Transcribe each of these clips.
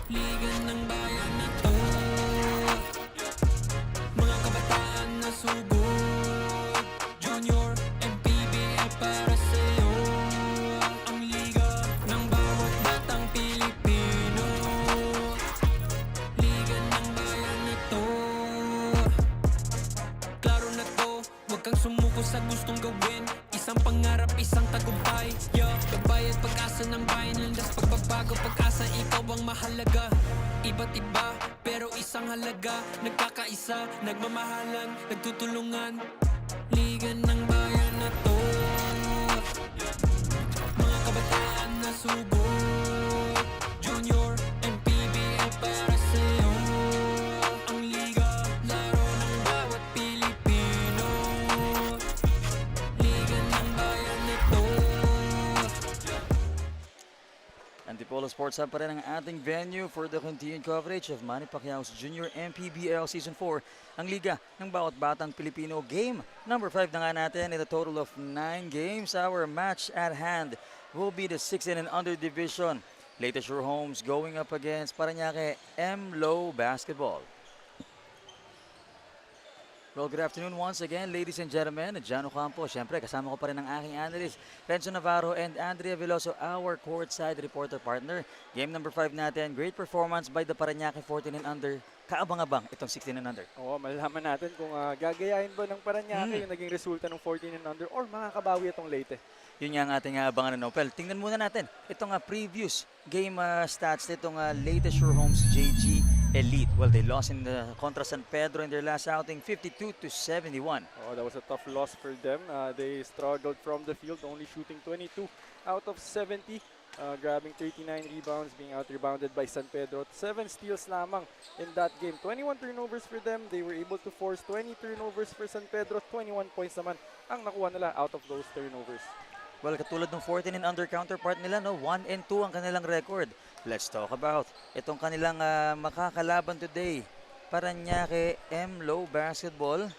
Liga ng bayan na to, mga kabataan na sugod. Junior, MPBL para sa'yo. Ang liga ng bawat batang Pilipino. Liga ng bayan na to. Klaro na to, huwag kang sumuko sa gustong gawin. Isang pangarap, isang tagumpay. Gabay at pag-asa ng bayan. Landas pagbabago, pag-asa, ikaw ang mahalaga. Iba't iba, pero isang halaga. Nagkakaisa, nagmamahalan, nagtutulungan. Liga ng bayan na to, mga kabataan na sugod. Junior, MPBL para sa'yo. Ang liga, laro ng bawat Pilipino. Liga ng bayan na to. Antipolo Sports Hub pa rin ang ating venue for the continued coverage of Manny Pacquiao's Junior MPBL Season 4, ang liga ng bawat batang Pilipino. Game number 5 na nga natin in a total of 9 games. Our match at hand will be the 16 and under division. LEYTE XUR Homes going up against Parañaque MLO Basketball. Well, good afternoon once again, ladies and gentlemen. Jano Campo, syempre kasama ko pa rin ang aking analyst, Renzo Navarro and Andrea Veloso, our courtside reporter partner. Game number 5 natin, great performance by the Parañaque 14 and under. Kaabang-abang itong 16 and under. Oo, malalaman natin kung gagayahin ba ng Parañaque yung naging resulta ng 14 and under or makakabawi itong Leyte. Yun nga ang ating abangan na Nopel. Tingnan muna natin itong previous game stats nitong LEYTE XUR Homes JG Elite. Well, they lost in the contra San Pedro in their last outing, 52-71. Oh, that was a tough loss for them. They struggled from the field, only shooting 22 out of 70. Grabbing 39 rebounds, being out-rebounded by San Pedro. 7 steals lamang in that game. 21 turnovers for them. They were able to force 20 turnovers for San Pedro. 21 points naman ang nakuha nila out of those turnovers. Well, katulad ng 14 and under counterpart nila, no, 1 and 2 ang kanilang record. Let's talk about itong kanilang makakalaban today. Parañaque MLO Basketball.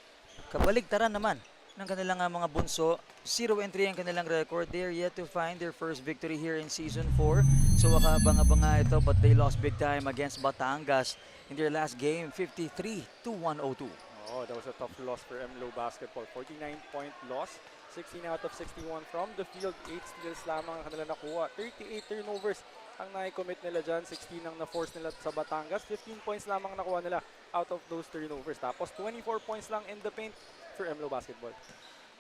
Kabaligtaran naman ng kanilang mga bunso. 0 and 3 ang kanilang record. They are yet to find their first victory here in Season 4. So wakabang-abang nga ito, but they lost big time against Batangas in their last game, 53-102. Oh, that was a tough loss for MLO Basketball. 49-point loss. 16 out of 61 from the field. 8 steals lamang ang kanila nakuha. 38 turnovers ang nai-commit nila dyan. 16 ang na-force nila sa Batangas. 15 points lamang nakuha nila out of those turnovers. Tapos 24 points lang in the paint for MLO Basketball.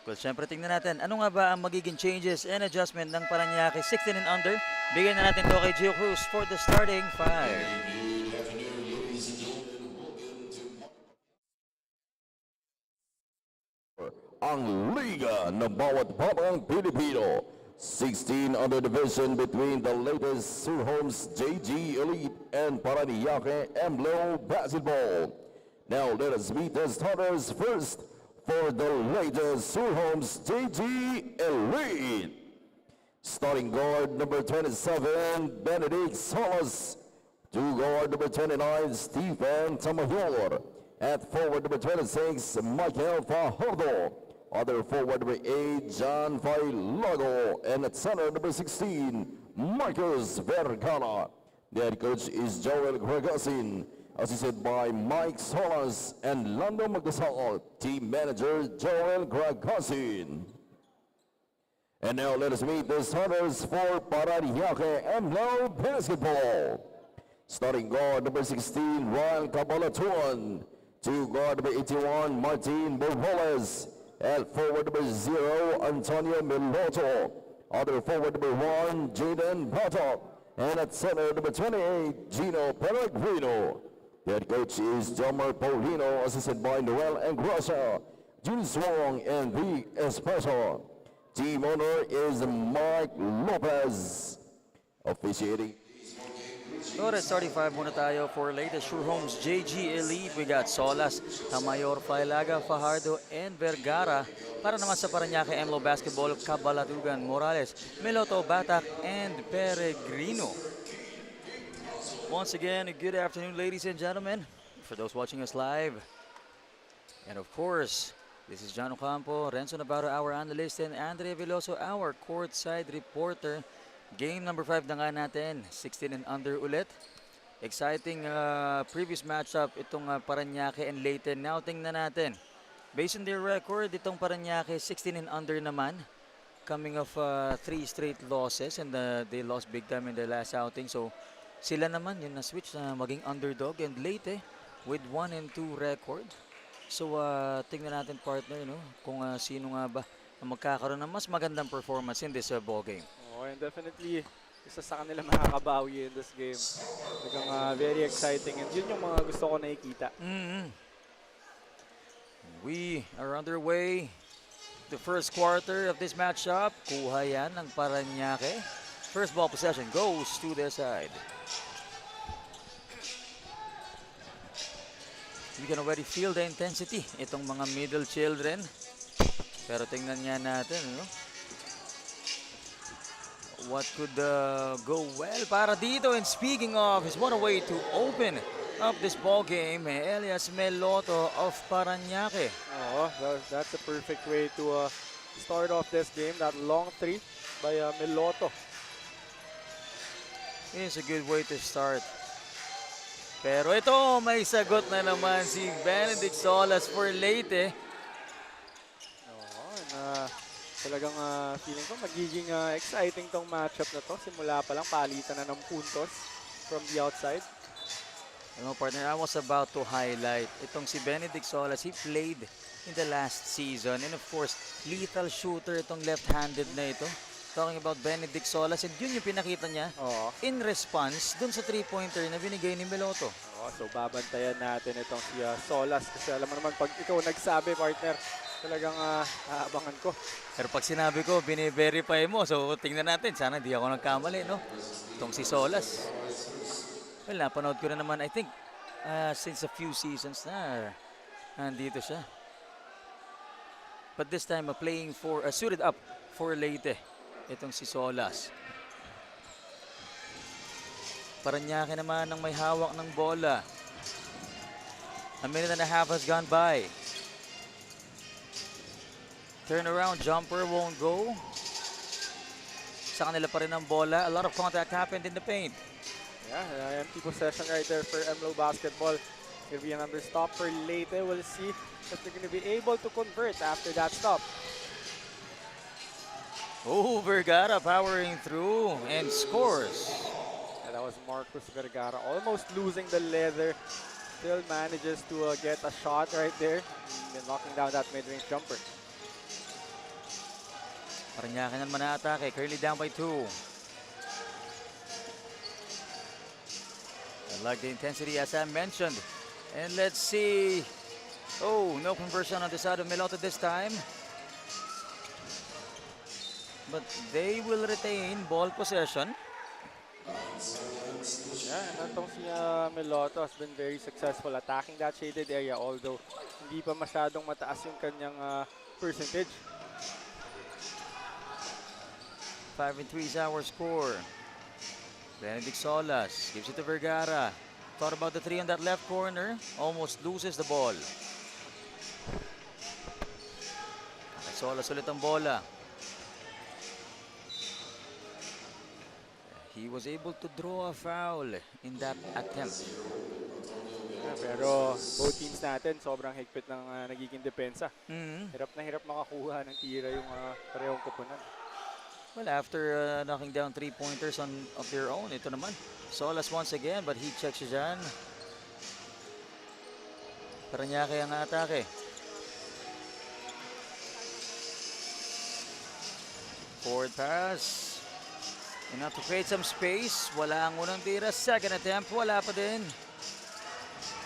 Well, syempre tingnan natin, ano nga ba ang magiging changes and adjustment ng Parañaque 16 and under? Bigyan na natin to kay Gio Cruz for the starting 5. Ang liga ng bawat batang Pilipino. 16 under division between the LEYTE XUR Homes JG Elite and Parañaque MLO Basketball. Now let us meet the starters first for the LEYTE XUR Homes JG Elite. Starting guard number 27, Benedict Salas. To guard number 29, Stephen Tamayor. At forward number 26, Michael Fajardo. Other forward number 8, John Failago. And at center number 16, Marcus Vergara. The head coach is Joel Gregasin, assisted by Mike Solas and Lando Magdasal. Team manager Joel Gregasin. And now let us meet the starters for Parañaque MLO Basketball. Starting guard number 16, Ryan Cabalatuan. To guard number 81, Martin Borboles. At forward number 0, Antonio Miloto. Other forward number 1, Jaden Batok. And at center number 28, Gino Pellegrino. The head coach is Jomar Paulino, assisted by Noel Engrosa, Jun Swong, and Vic Espresso. Team owner is Mark Lopez. Officiating. So at starting 5 muna tayo for LEYTE XUR Homes JG Elite. We got Solas, Tamayor, Failaga, Fajardo, and Vergara. Para naman sa Parañaque MLO Basketball, Cabalatugan, Morales, Miloto, Batak, and Peregrino. Once again, good afternoon, ladies and gentlemen. For those watching us live, and of course, this is John Ocampo, Renzo Navarro, our analyst, and Andrea Veloso, our courtside reporter. Game number 5 na nga natin, 16 and under ulit. Exciting previous matchup itong Parañaque and Leyte. Now tingnan natin. Based on their record, itong Parañaque 16 and under naman. Coming off 3 straight losses and they lost big time in their last outing. So sila naman yung na-switch na maging underdog, and Leyte with 1 and 2 record. So tingnan natin, partner, no, kung sino nga ba ang magkakaroon ng mas magandang performance in this ball game. Oh, and definitely isa sa kanila makakabawi in this game. Talagang very exciting, and yun yung mga gusto ko nakikita. We are underway. The first quarter of this matchup. Kuha yan ng Parañaque. First ball possession goes to their side. You can already feel the intensity itong mga middle children. Pero tingnan nga natin, no? What could go well para dito. And speaking of, is one way to open up this ball game, Elias Meloto of Parañaque. Oh, that's a perfect way to start off this game. That long three by Meloto. It's a good way to start. Pero ito, may sagot na naman si Benedict Solas for Leyte. Oh, and talagang feeling ko magiging exciting tong matchup na to. Simula pa lang, palitan na ng puntos from the outside. You know, partner, I was about to highlight itong si Benedict Solas. He played in the last season. And of course, lethal shooter itong left-handed na ito. Talking about Benedict Solas. And yun yung pinakita niya in response dun sa 3-pointer na binigay ni Meloto. Oh, so babantayan natin itong si Solas. Kasi alam mo naman, pag ikaw nagsabi, partner, talagang aabangan ko. Pero pag sinabi ko, bine-verify mo. So tingnan natin. Sana di ako nagkamali, no? Itong si Solas. Well, napanood ko na naman, I think, since a few seasons na, nandito siya. But this time, playing for, suited up for Leyte, itong si Solas. Parañaque naman ang may hawak ng bola. A minute and a half has gone by. Turnaround jumper won't go. Sa kanila pa rin ang bola. A lot of contact happened in the paint. Yeah, empty possession right there for MLO basketball. It's going to be another stop for Leyte. We'll see if they're going to be able to convert after that stop. Oh, Vergara powering through and scores. Yeah, that was Marcus Vergara almost losing the leather. Still manages to get a shot right there. And knocking down that mid-range jumper. Parañaque naman na atake. Currently down by 2. I like the intensity as I mentioned. And let's see. Oh, no conversion on the side of Meloto this time. But they will retain ball possession. Yeah, and itong si Meloto has been very successful attacking that shaded area, although hindi pa masyadong mataas yung kanyang percentage. 5 and 3 is our score. Benedict Solas gives it to Vergara. Thought about the 3 on that left corner. Almost loses the ball. Solas ulit ang bola. He was able to draw a foul in that attempt. Yeah, pero both teams natin sobrang higpit ng nagiging depensa. Hirap na hirap makakuha ng tira yung parehong koponan. Well, after knocking down 3-pointers of their own, ito naman, Solas once again, but he checks siya dyan. Parañaque ang atake. Forward pass. Enough to create some space. Wala ang unang tira. Second attempt, wala pa din.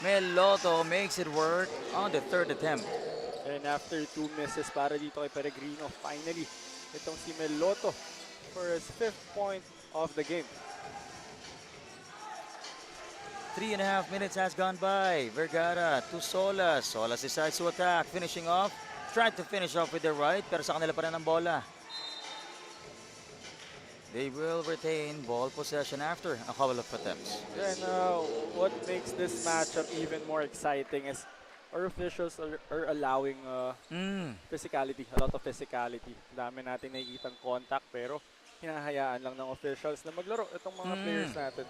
Meloto makes it work on the third attempt. And after 2 misses para dito kay Peregrino, finally, itong si Meloto for his 5th point of the game. 3.5 minutes has gone by. Vergara to Solas. Solas decides to attack. Finishing off. Tried to finish off with the right, pero sa kanila pa rin ang bola. They will retain ball possession after a couple of attempts. And what makes this matchup even more exciting is our officials are allowing physicality, a lot of physicality. Dami natin nakikitang contact pero hinahayaan lang ng officials na maglaro itong mga players natin.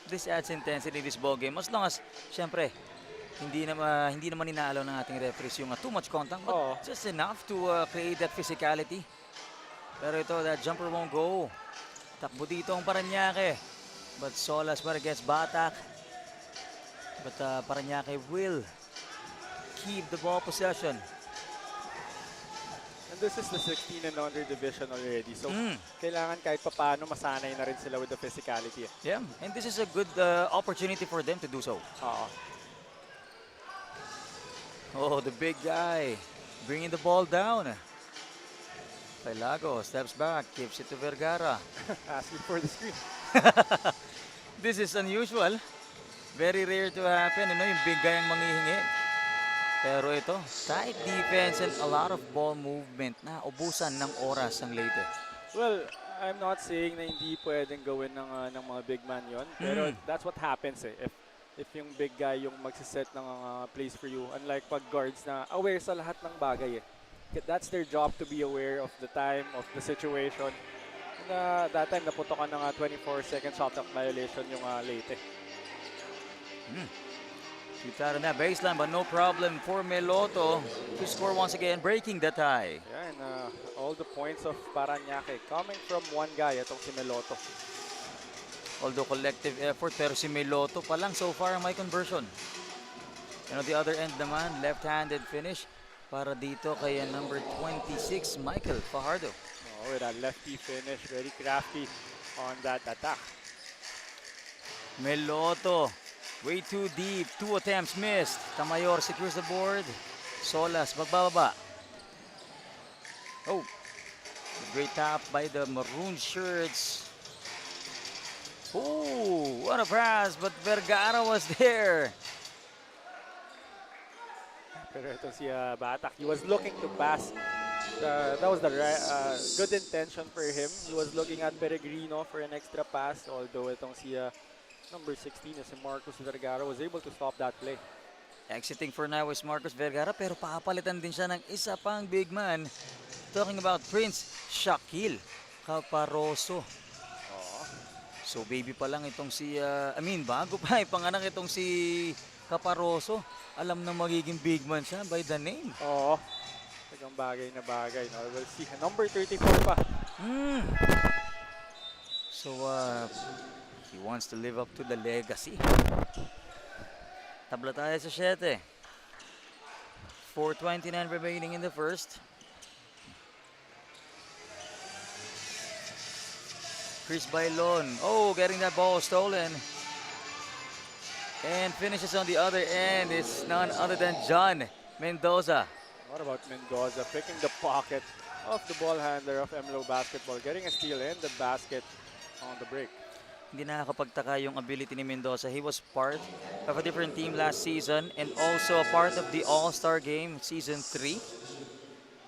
this adds intensity in this ball game. As long as, syempre, hindi naman inaalaw ng ating referees yung too much contact, but Oo. just enough to create that physicality. Pero ito, that jumper won't go. Takbo dito ang Parañaque. But Solas para against Batak. But Parañaque will keep the ball possession. And this is the 16 and under division already. So, kailangan kahit papaano masanay na rin sila with the physicality. Yeah, and this is a good opportunity for them to do so. Oo. Oh, the big guy bringing the ball down. Pailago steps back, gives it to Vergara. Asking for the screen. This is unusual. Very rare to happen, yung big guy ang manghihingi. Pero ito, tight defense and a lot of ball movement na ubusan ng oras ang Leyte. Well, I'm not saying na hindi pwedeng gawin ng mga big man yon, pero that's what happens eh. If yung big guy yung magsiset ng plays for you, unlike pag guards na aware sa lahat ng bagay eh. That's their job to be aware of the time, of the situation. And, that time naputokan ng 24-second shot clock violation yung Leyte. Shoot na baseline, but no problem for Meloto to score once again, breaking the tie. Yeah, and all the points of Parañaque coming from one guy, itong si Meloto. Although collective effort, pero si Meloto pa lang so far may conversion. And on the other end naman, left-handed finish para dito kay number 26, Michael Fajardo. Oh, with a lefty finish, very crafty on that attack. Meloto, way too deep, 2 attempts missed. Tamayor secures the board. Solas, magbababa. Oh, great tap by the maroon shirts. Oh, what a pass, but Vergara was there. Pero ito si Batak, he was looking to pass. That was the good intention for him. He was looking at Peregrino for an extra pass, although itong si number 16 si Marcos Vergara was able to stop that play. Exiting for now is Marcos Vergara, pero papalitan din siya ng isa pang big man. Talking about Prince Shaquille Caparoso. So baby pa lang itong si, bago pa ipanganak itong si Caparoso. Alam na magiging big man siya by the name. Oo. Tagang bagay na bagay. No? We'll see. Number 34 pa. So he wants to live up to the legacy. Tabla tayo sa 7. 4:29 remaining in the first. Chris Bailon, getting that ball stolen. And finishes on the other end. It's none other than John Mendoza. What about Mendoza picking the pocket of the ball handler of MLO basketball, getting a steal in the basket on the break. Hindi nakakapagtaka yung ability ni Mendoza. He was part of a different team last season and also a part of the All-Star game season 3.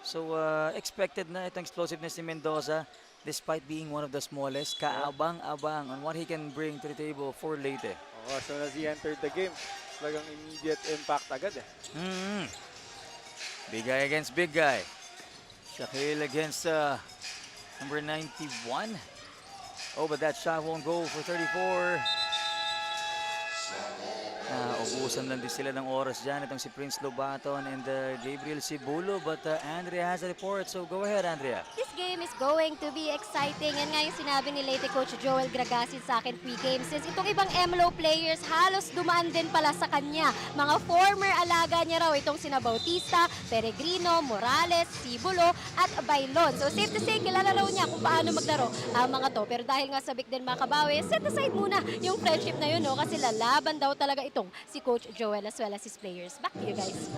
So expected na itong explosiveness ni Mendoza. Despite being one of the smallest, kaabang-abang on what he can bring to the table for Leyte. As soon as he entered the game, talagang immediate impact agad eh. Big guy against big guy. Shaquille against number 91. Oh, but that shot won't go for 34. Ubusan lang din sila ng oras dyan. Itong si Prince Lobaton and Gabriel Cibulo. But Andrea has a report, so go ahead, Andrea. This game is going to be exciting. Yan nga yung sinabi ni Leyte Coach Joel Gragasin sa akin pre-game. Since itong ibang MLO players, halos dumaan din pala sa kanya. Mga former alaga niya raw itong sina Bautista, Peregrino, Morales, Cibulo, at Bailon. So safe to say, kilala raw niya kung paano maglaro ang mga to. Pero dahil nga sabik din makabawi, set aside muna yung friendship na yun, no? Kasi lalaban daw talaga itong si Coach Joel as well as his players. Back to you guys.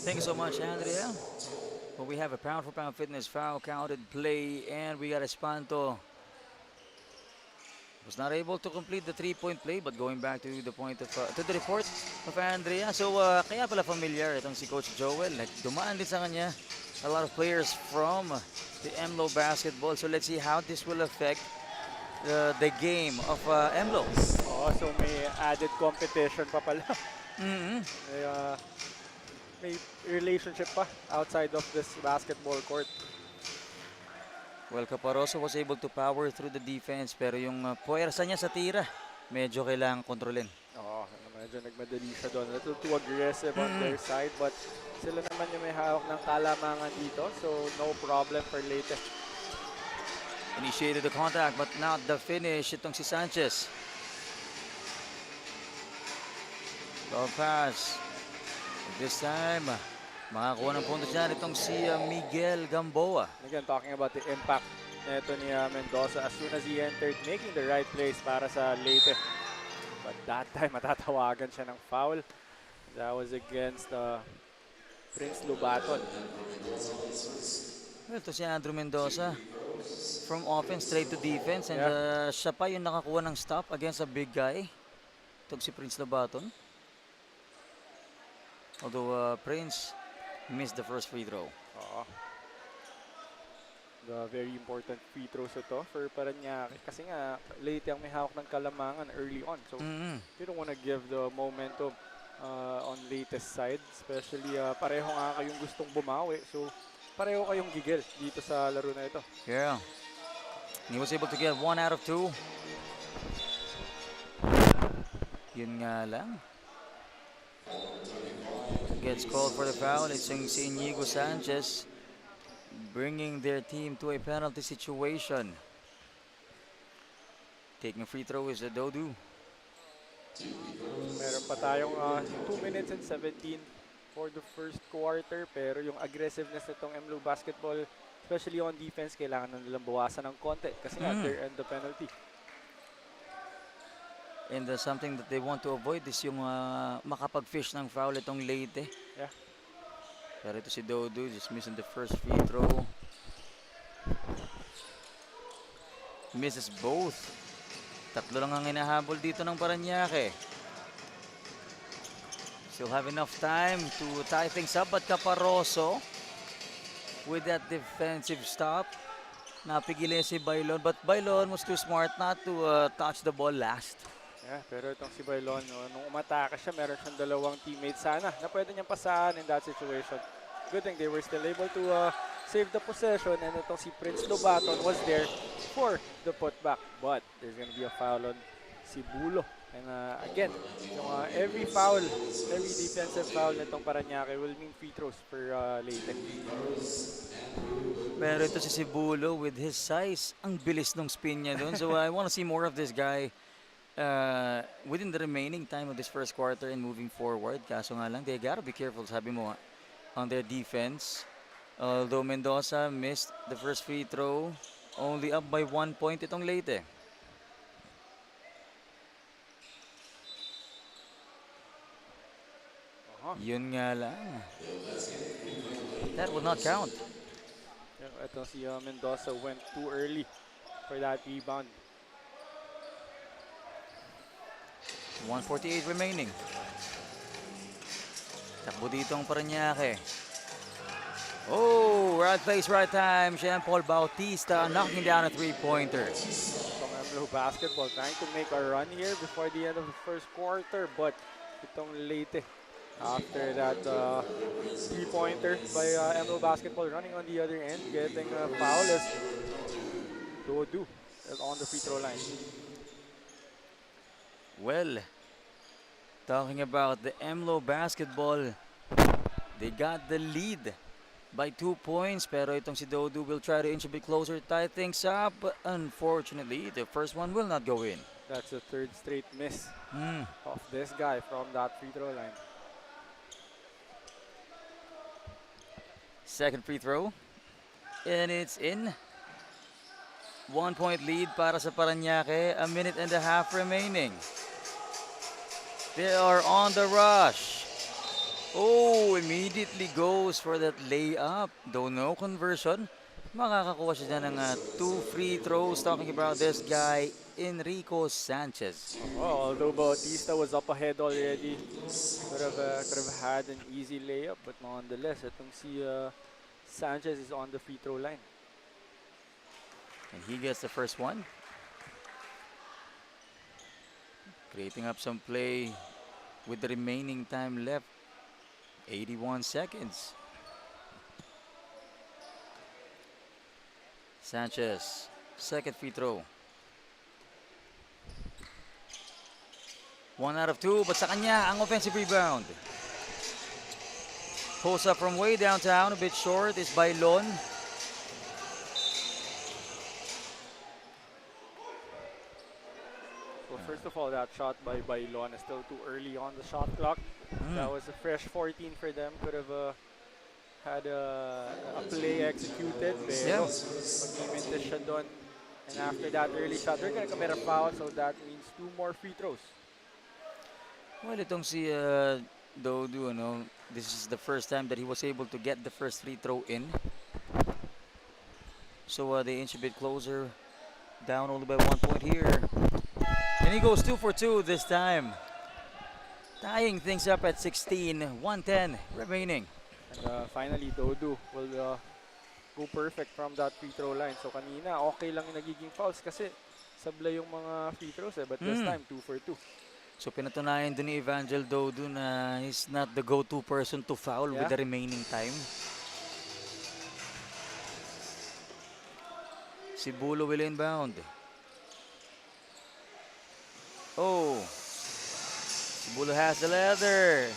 Thank you so much, Andrea. Well, we have a pound for pound fitness foul counted play, and we got Espanto. Was not able to complete the 3-point play, but going back to the point of to the report of Andrea. So kaya pala familiar itong si Coach Joel. Dumaan din sa kanya a lot of players from the MLO basketball. So let's see how this will affect the game of MLO. So may added competition pa pala. May relationship pa outside of this basketball court. Well, Caparoso was able to power through the defense, pero yung puwersa niya sa tira, medyo kailangan kontrolin. Oo, medyo nagmadali siya doon. A little too aggressive on their side, but sila naman yung may hawak ng kalamangan dito, so no problem for Leyte. Initiated the contact but not the finish. Itong si Sanchez. Long pass. This time, makakuha ng puntos dyan itong si Miguel Gamboa. Again, talking about the impact nito ni Mendoza as soon as he entered, making the right plays para sa Leyte. But that time, matatawagan siya ng foul. That was against Prince Lubaton. Well, ito si Andrew Mendoza. From offense straight to defense. And siya pa yung nakakuha ng stop against a big guy. Ito si Prince Lubaton. Although Prince missed the first free throw. The very important free throws ito for Parañaque. Kasi nga, Leyte ang may hawak ng kalamangan early on. So, you don't want to give the momentum on Leyte's side. Especially, pareho nga kayong gustong bumawi. So, pareho kayong gigil dito sa laro na ito. Yeah. He was able to get 1 out of 2. Yun nga lang. Gets called for the foul. It's si Inigo Sanchez bringing their team to a penalty situation. Taking a free throw is a Dodu. Meron pa tayong 2 minutes and 17 for the first quarter. Pero yung aggressiveness nitong MLO basketball, especially on defense, kailangan na nilang bawasan ng konti kasi they're in the penalty. And something that they want to avoid is yung makapag-fish ng foul itong Leyte. Yeah. Pero ito si Dodu just missing the first free throw. Misses both. Tatlo lang ang hinahabol dito ng Parañaque. Still have enough time to tie things up, but Caparroso with that defensive stop. Napigilin si Bailon, but Bailon was too smart not to touch the ball last. Yeah, pero itong si Bailon, nung umatake siya, meron siyang dalawang teammates sana na pwede niyang pasahan in that situation. Good thing they were still able to save the possession, and itong si Prince Lubaton was there for the putback. But there's gonna be a foul on si Bulo. And again, yung, every foul, every defensive foul nitong Parañaque will mean free throws for Leyte. Pero ito si Cibulo with his size, ang bilis ng spin niya doon. So I want to see more of this guy within the remaining time of this first quarter and moving forward. Kaso nga lang, they gotta be careful, sabi mo, on their defense. Although Mendoza missed the first free throw, only up by 1 point itong Leyte. Yun nga lang. That will not count. Ito si Mendoza went too early for that rebound. 1:48 remaining. Takbo dito ang Parañaque. Oh, right place, right time. Jean-Paul Bautista knocking down a three-pointer. Itong MLO basketball trying to make a run here before the end of the first quarter, but itong Leyte after that three-pointer by MLO basketball running on the other end, getting a foul as Dodu on the free throw line. Well, talking about the MLO basketball, they got the lead by 2 points, pero itong si Dodu will try to inch a bit closer, tie things up. Unfortunately, the first one will not go in. That's the third straight miss of this guy from that free throw line. Second free throw, and it's in. 1 point lead para sa Parañaque, a minute and a half remaining. They are on the rush. Oh, immediately goes for that layup. Though no conversion, makakakuha siya dyan ng 2 free throws. Talking about this guy, Enrico Sanchez. Oh, although Bautista was up ahead already, could have had an easy layup, but nonetheless, itong si Sanchez is on the free throw line. And he gets the first one. Creating up some play with the remaining time left. 81 seconds. Sanchez, second free throw. 1 out of 2, but sa kanya ang offensive rebound. Post up from way downtown, a bit short, is by Lon. So first of all, that shot by Bailon is still too early on the shot clock. That was a fresh 14 for them. Could have had a play executed. Pero pag-imintis siya doon. And after that early shot, they're gonna commit a foul. So that means 2 more free throws. Well, itong si Dodu, ano, this is the first time that he was able to get the first free throw in. So they inch a bit closer. Down only by 1 point here. And he goes 2 for 2 this time. Tying things up at 16, 1:10 remaining. And finally, Dodu will go perfect from that free throw line. So kanina, okay lang yung nagiging fouls kasi sablay yung mga free throws but this time 2 for 2. So pinatunayan din ni Evangel Dodu na he's not the go-to person to foul with the remaining time. Sibulo will inbound. Oh, Sibulo has the leather.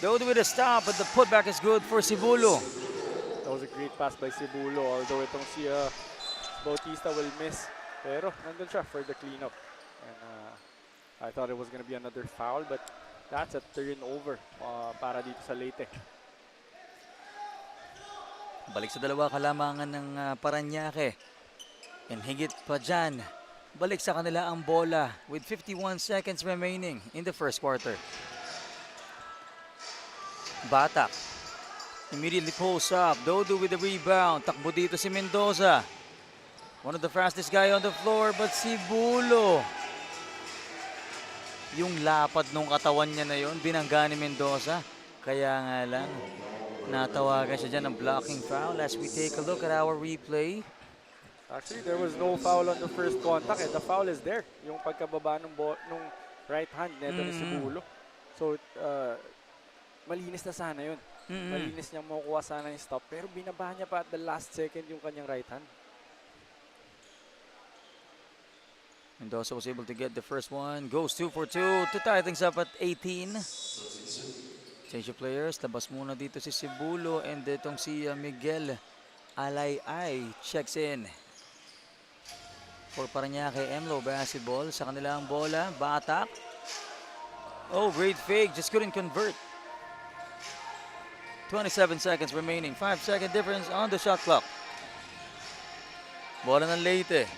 Dodu with a stop, but the putback is good for Sibulo. That was a great pass by Sibulo, although itong si Bautista will miss. Pero nandun siya for the cleanup. And I thought it was going to be another foul, but that's a turnover para dito sa Leyte. Balik sa dalawa kalamangan ng Parañaque. And higit pa dyan, balik sa kanila ang bola with 51 seconds remaining in the first quarter. Batak immediately pulls up. Dodu with the rebound. Takbo dito si Mendoza. One of the fastest guy on the floor, but Sibulo. Yung lapad nung katawan niya na yon, binangga ni Mendoza. Kaya nga lang, natawagan siya dyan ng blocking foul as we take a look at our replay. Actually, there was no foul on the first contact. The foul is there. Yung pagkababa nung right hand neto ni Sibulo. So, malinis na sana yun. Malinis niyang makukuha sana yung stop. Pero binaba niya pa at the last second yung kanyang right hand. Mendoza was able to get the first one. Goes 2 for 2 to tie things up at 18. Change of players. Labas muna dito si Sibulo and itong si Miguel Alay checks in. For Parañaque MLO basketball. Sa kanilang bola. Batak. Oh, great fake. Just couldn't convert. 27 seconds remaining. 5-second difference on the shot clock. Bola ng Leyte.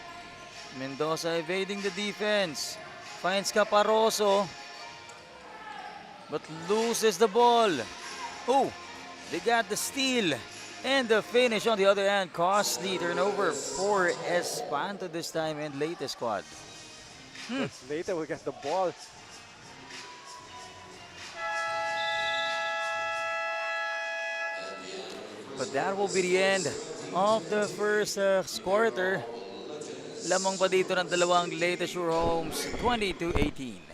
Mendoza evading the defense. Finds Caparoso. But loses the ball. Oh, they got the steal. And the finish on the other hand. Costly turnover for Espanto this time and Leyte squad. Leyte will get the ball. But that will be the end of the first quarter. Lamang pa dito ng dalawang LEYTE XUR Homes, 20-18.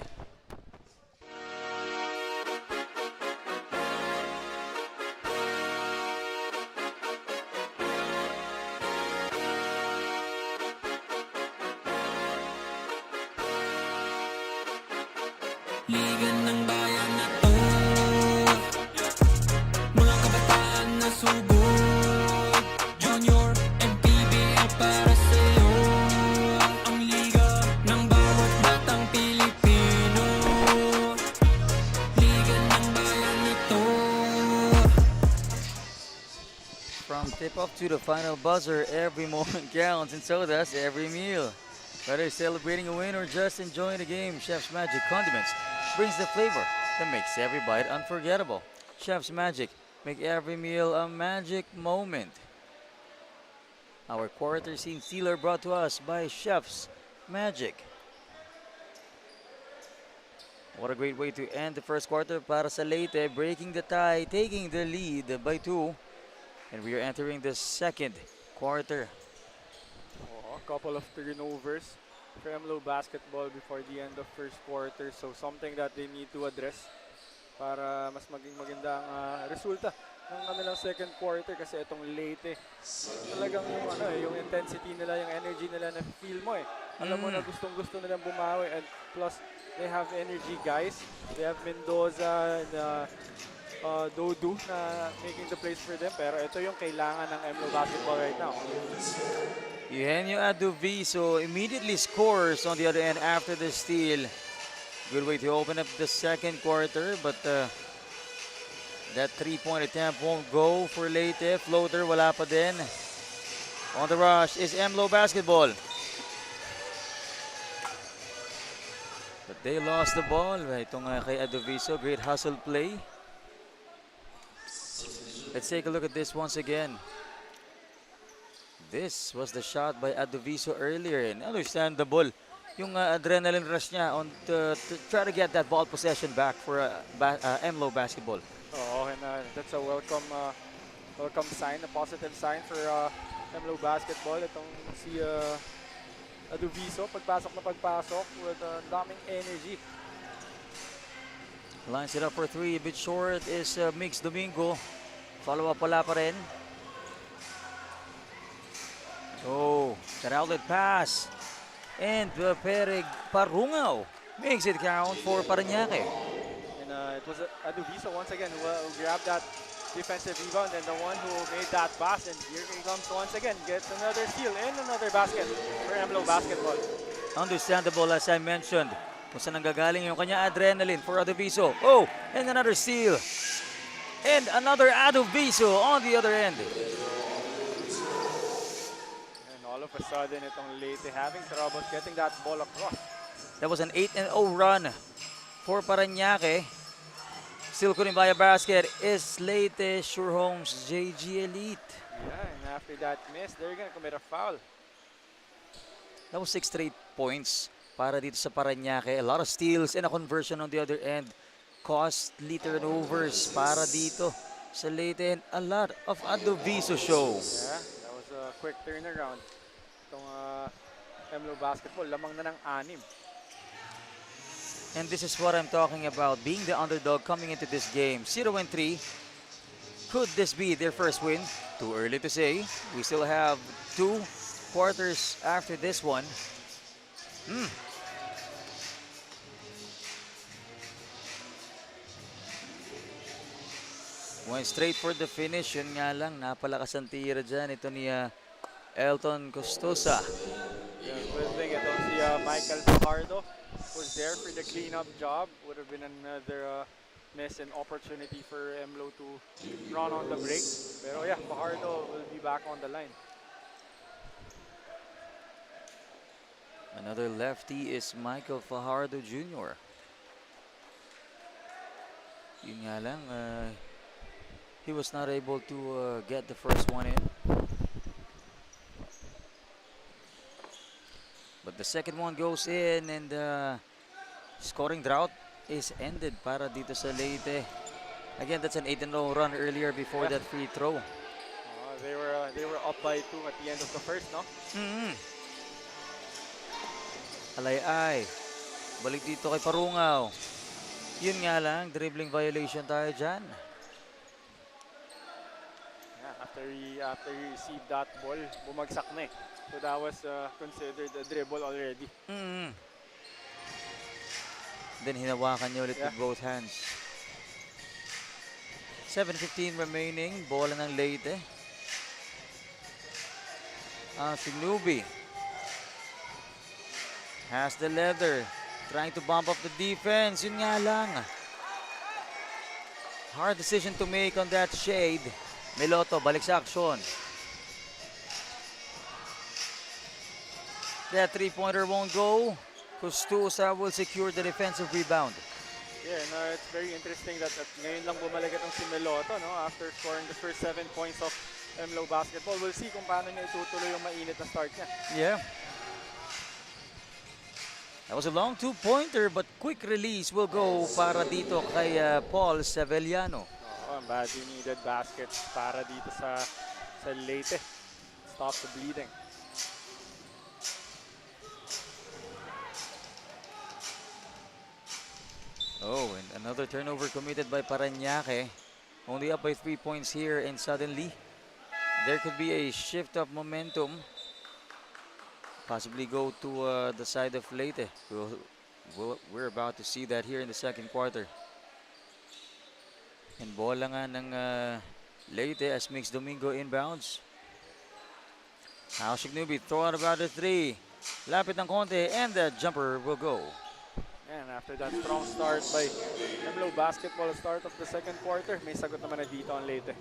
Liga ng bayan na to, mga kabataan na sugod, Junior, MPBL para sa'yo. Ang liga ng bawat batang Pilipino, liga ng bayan na to. From tip-off to the final buzzer, every moment counts and so does every meal. Whether celebrating a win or just enjoying the game, Chef's Magic Condiments brings the flavor that makes every bite unforgettable. Chef's Magic, make every meal a magic moment. Our quarter scene sealer brought to us by Chef's Magic. What a great way to end the first quarter para sa Leyte, breaking the tie, taking the lead by 2. And we are entering the second quarter. A couple of turnovers for MLO basketball before the end of first quarter. So something that they need to address para mas maging maganda ang resulta ng kanilang second quarter kasi itong Leyte talagang yung intensity nila, yung energy nila na feel mo Alam mo na gustong-gusto nilang bumawi, and plus they have energy guys. They have Mendoza and Dodu na making the plays for them, pero ito yung kailangan ng MLO basketball right now. Eugenio Aduviso immediately scores on the other end after the steal. Good way to open up the second quarter, but that three-point attempt won't go for Leyte. Floater, wala pa din. On the rush is MLO basketball. But they lost the ball. Itong kay Aduviso, great hustle play. Let's take a look at this once again. This was the shot by Aduviso earlier, and understandable yung adrenaline rush niya on to try to get that ball possession back for MLO basketball. Oh, and that's a welcome sign, a positive sign for MLO basketball. Itong si Aduviso, pagpasok with daming energy. Lines it up for three, a bit short is Mix Domingo. Follow up wala pa rin. Oh, an outlet pass. And Perig Parungaw makes it count for Parañaque. And it was Aduviso once again who grabbed that defensive rebound, and the one who made that pass, and here he comes once again, gets another steal and another basket for MLO basketball. Understandable, as I mentioned, kung saan nanggagaling yung kanya adrenaline for Aduviso. Oh, and another steal. And another Aduviso on the other end. And all of a sudden, itong Leyte having trouble getting that ball across. That was an 8-0 run for Parañaque. Still couldn't buy a basket is Leyte XUR Homes JG Elite. Yeah, and after that miss, they're gonna commit a foul. That was 6 straight points para dito sa Parañaque. A lot of steals and a conversion on the other end. Costly turnovers para dito sa Leyte, and a lot of Aduviso show. Yeah, that was a quick turnaround. Itong MLO basketball, lamang na ng 6. And this is what I'm talking about, being the underdog coming into this game. 0-3. Could this be their first win? Too early to say. We still have 2 quarters after this one. Went straight for the finish. Yun nga lang, napalakas ang tira dyan. Ito ni Elton Costosa. Yeah, good thing itong si Michael Fajardo was there for the cleanup job. Would have been another miss and opportunity for MLO to run on the break. Pero yeah, Fajardo will be back on the line. Another lefty is Michael Fajardo Jr. Yun nga lang, he was not able to get the first one in. But the second one goes in, and scoring drought is ended para dito sa Leyte. Again, that's an 8-0 run earlier before that free throw. They were up by 2 at the end of the first, no? Alay-ay. Balik dito kay Parungaw. Yun nga lang, dribbling violation tayo dyan. Yeah, after he received that ball, bumagsak na eh. So that was considered a dribble already. Then hinawakan niya ulit with both hands. 7:15 remaining. Bola ng Leyte. Signubi has the leather. Trying to bump up the defense. Yun nga lang. Hard decision to make on that shade. Meloto, balik sa aksyon. That three-pointer won't go. Costosa will secure the defensive rebound. Yeah, no, it's very interesting that ngayon lang bumalik itong si Meloto, no? After scoring the first 7 points of MLO basketball. We'll see kung paano niya itutuloy yung mainit na start niya. Yeah. That was a long 2-pointer, but quick release will go para dito kay Paul Seveliano. Oh, badly needed baskets para dito sa Leyte. Stop the bleeding. Oh, and another turnover committed by Parañaque. Only up by 3 points here, and suddenly there could be a shift of momentum. possibly go to the side of Leyte. We're about to see that here in the second quarter. And bola nga ng Leyte as Mix Domingo inbounds. Now Shignubi throw out about the 3. Lapit ng konti and the jumper will go. And after that strong start by MLO basketball, start of the second quarter, may sagot naman na dito ang Leyte.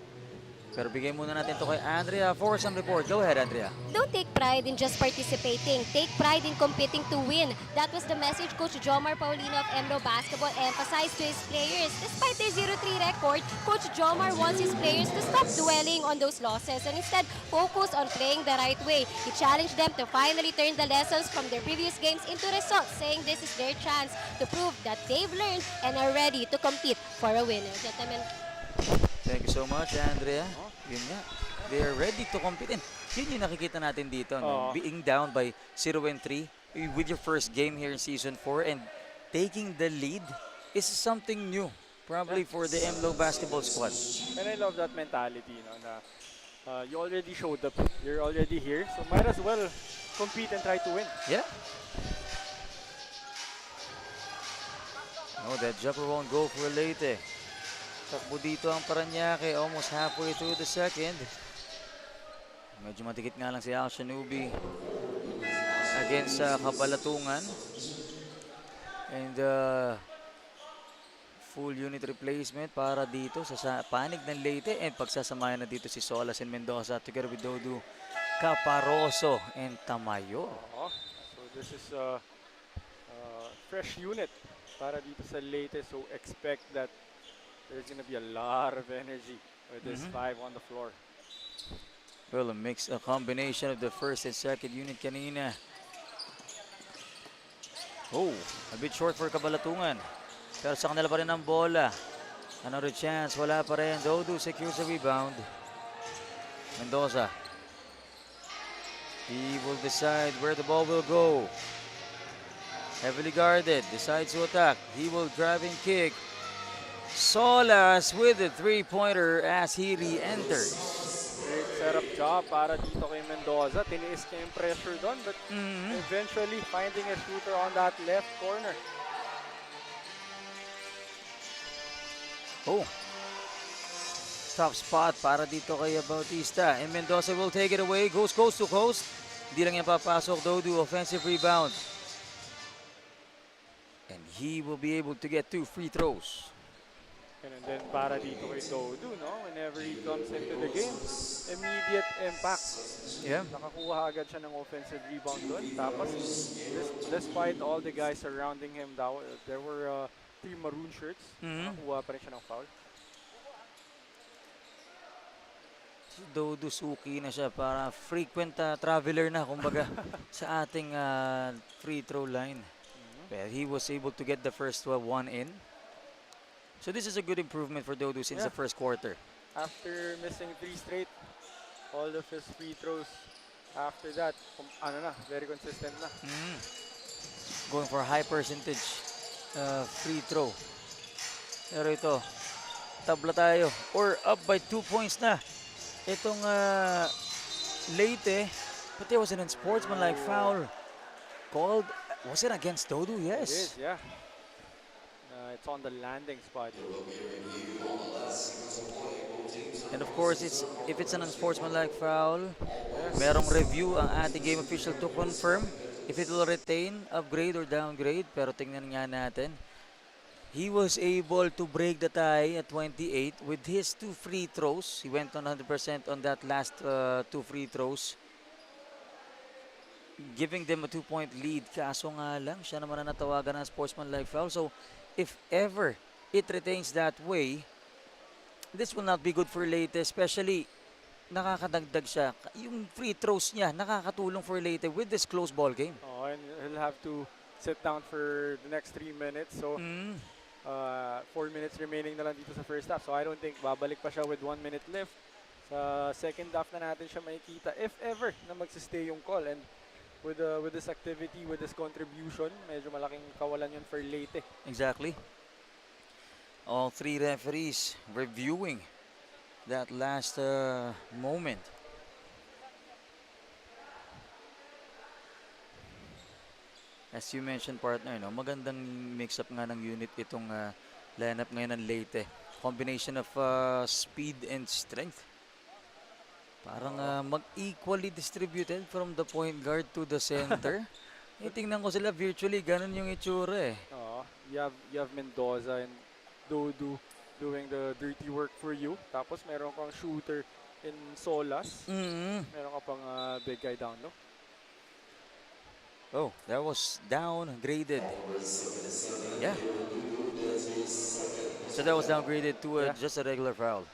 Pero bigay muna natin to kay Andrea for some report. Go ahead, Andrea. Don't take pride in just participating. Take pride in competing to win. That was the message Coach Jomar Paulino of MLO Basketball emphasized to his players. Despite their 0-3 record, Coach Jomar wants his players to stop dwelling on those losses and instead focus on playing the right way. He challenged them to finally turn the lessons from their previous games into results, saying this is their chance to prove that they've learned and are ready to compete for a win. Gentlemen, Thank you so much, Andrea. Yun nga, they are ready to compete. And yun yung nakikita natin dito, no? Being down by 0-3 with your first game here in Season 4 and taking the lead is something new, probably for the MLO basketball squad. And I love that mentality, no, na you already showed up, you're already here, so might as well compete and try to win. Yeah. No, that jumper won't go for Leyte. Takbo dito ang Parañaque, almost halfway through the second. Medyo matikit nga lang si Al Shanubi against Kabalatungan. And full unit replacement para dito sa panig ng Leyte. And pagsasamayan na dito si Solas and Mendoza together with Dodu, Caparoso, and Tamayo. So this is a fresh unit para dito sa Leyte, so expect that there's going to be a lot of energy with this 5 on the floor. Well, a combination of the first and second unit kanina. Oh, a bit short for Kabalatungan. Pero sa kanila pa rin ang bola. Another chance, wala pa rin. Dodu secures the rebound. Mendoza. He will decide where the ball will go. Heavily guarded, decides to attack. He will drive and kick. Solas with the three-pointer as he re-enters. Great setup job para dito kay Mendoza. Tiniis niya yung pressure doon, but eventually finding a shooter on that left corner. Oh. Top spot para dito kay Bautista. And Mendoza will take it away. Goes coast to coast. Hindi lang yan papasok. Dodu, offensive rebound. And he will be able to get 2 free throws. And then para dito kay Dodu, no? Whenever he comes into the game, immediate impact. Yeah. Nakakuha agad siya ng offensive rebound doon. Tapos, despite all the guys surrounding him, there were 3 maroon shirts. Nakakuha pa rin siya ng foul. Si Dodu suki na siya, para frequent traveler na, kumbaga, sa ating free throw line. But he was able to get the first one in. So this is a good improvement for Dodu since the first quarter. After missing 3 straight, all of his free throws after that, very consistent na. Going for a high percentage free throw. Pero ito, tabla tayo. Or up by 2 points na. Itong Leyte, but there was an unsportsmanlike foul called. Was it against Dodu? Yes. It is, yeah. It's on the landing spot. And of course, if it's an unsportsmanlike foul, merong review ang ating game official to confirm if it will retain, upgrade, or downgrade. Pero tingnan nga natin. He was able to break the tie at 28 with his 2 free throws. He went on 100% on that last 2 free throws, giving them a 2-point lead. Kaso nga lang, siya naman na natawagan ng sportsmanlike foul. So, if ever it retains that way, this will not be good for Leyte, especially nakakadagdag siya. Yung free throws niya, nakakatulong for Leyte with this close ball game. And he'll have to sit down for the next 3 minutes. So, 4 minutes remaining na lang dito sa first half. So, I don't think babalik pa siya with 1 minute left. Sa second half na natin siya makikita, if ever, na magsistay yung call. And with this activity, with this contribution, medyo malaking kawalan yun for Leyte. Exactly. All 3 referees reviewing that last moment. As you mentioned, partner, no, magandang mix-up nga ng unit itong lineup ngayon ng Leyte. Combination of speed and strength. Parang mag-equally distributed from the point guard to the center. Tingnan ko sila virtually, ganun yung itsura eh. You have Mendoza and Dodu doing the dirty work for you. Tapos meron kang shooter in Solas. Meron ka pang big guy down low. Oh, that was downgraded. Yeah. So that was downgraded to just a regular foul.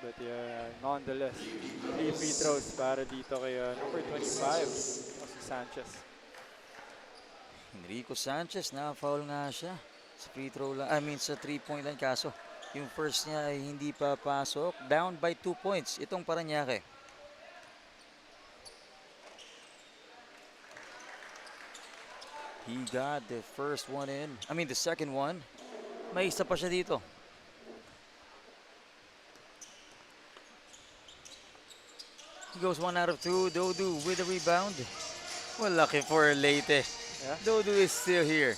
But yeah, nonetheless, 3 free throws para dito kay number 25, si Sanchez. Enrico Sanchez, na-foul nga siya. Sa free throw lang, sa 3-point line, kaso yung first niya ay hindi pa pasok. Down by 2 points, itong Parañaque. He got the first one in. The second one. May isa pa siya dito. He goes 1 out of 2. Dodu with the rebound. Well, lucky for Leyte. Yeah. Dodu is still here.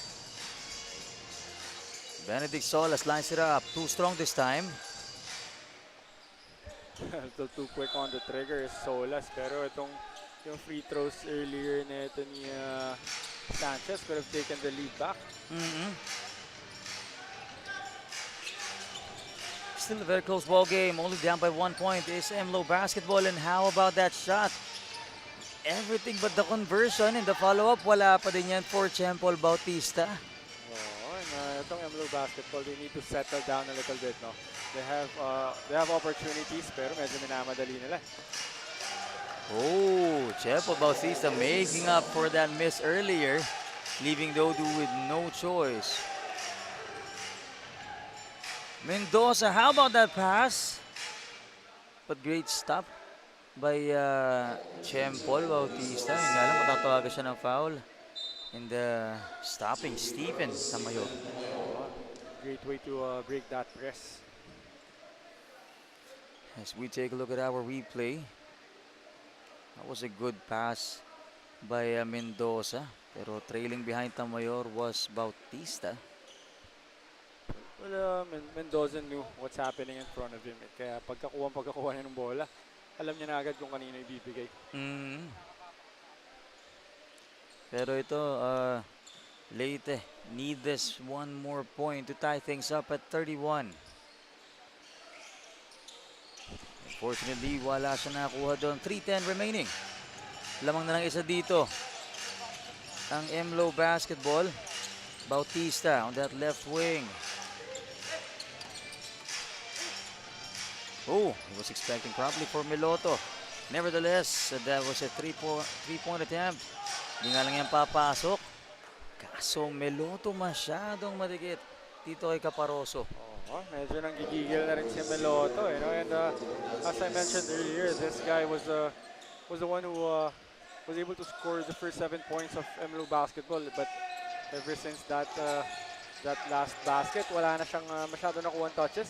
Benedict Solas lines it up. Too strong this time. Still too quick on the trigger is Solas. Pero yung free throws earlier na ito ni Sanchez could have taken the lead back. Still a very close ball game. Only down by 1 point is MLO basketball. And how about that shot? Everything but the conversion in the follow-up. Wala pa din yan for Chempol Bautista. And itong MLO basketball, they need to settle down a little bit, no? They have opportunities, pero medyo minamadali nila. Oh, Chempol Bautista making up for that miss earlier, leaving Dodu with no choice. Mendoza, how about that pass? But great stop by Chempol Bautista. Yung nga lang, matatawagan siya ng foul. And stopping Stephen Tamayor. Great way to break that press. As we take a look at our replay, that was a good pass by Mendoza. Pero trailing behind Tamayor was Bautista. Well, Mendoza knew what's happening in front of him. Kaya pagkakuha niya ng bola, alam niya na agad kung kanino ibibigay. Pero ito, Leyte need this one more point to tie things up at 31. Unfortunately, wala siya nakuha doon. 3:10 remaining. Lamang na lang isa dito. Ang MLO basketball. Bautista on that left wing. Oh, he was expecting probably for Meloto. Nevertheless, that was a three-point attempt. Hindi nga lang yan papasok. Kaso Meloto masyadong madikit dito kay Caparoso. Medyo nang gigigil na rin si Meloto. And as I mentioned earlier, this guy was the one who was able to score the first 7 points of MLO basketball. But ever since that last basket, wala na siyang masyado nakuha touches.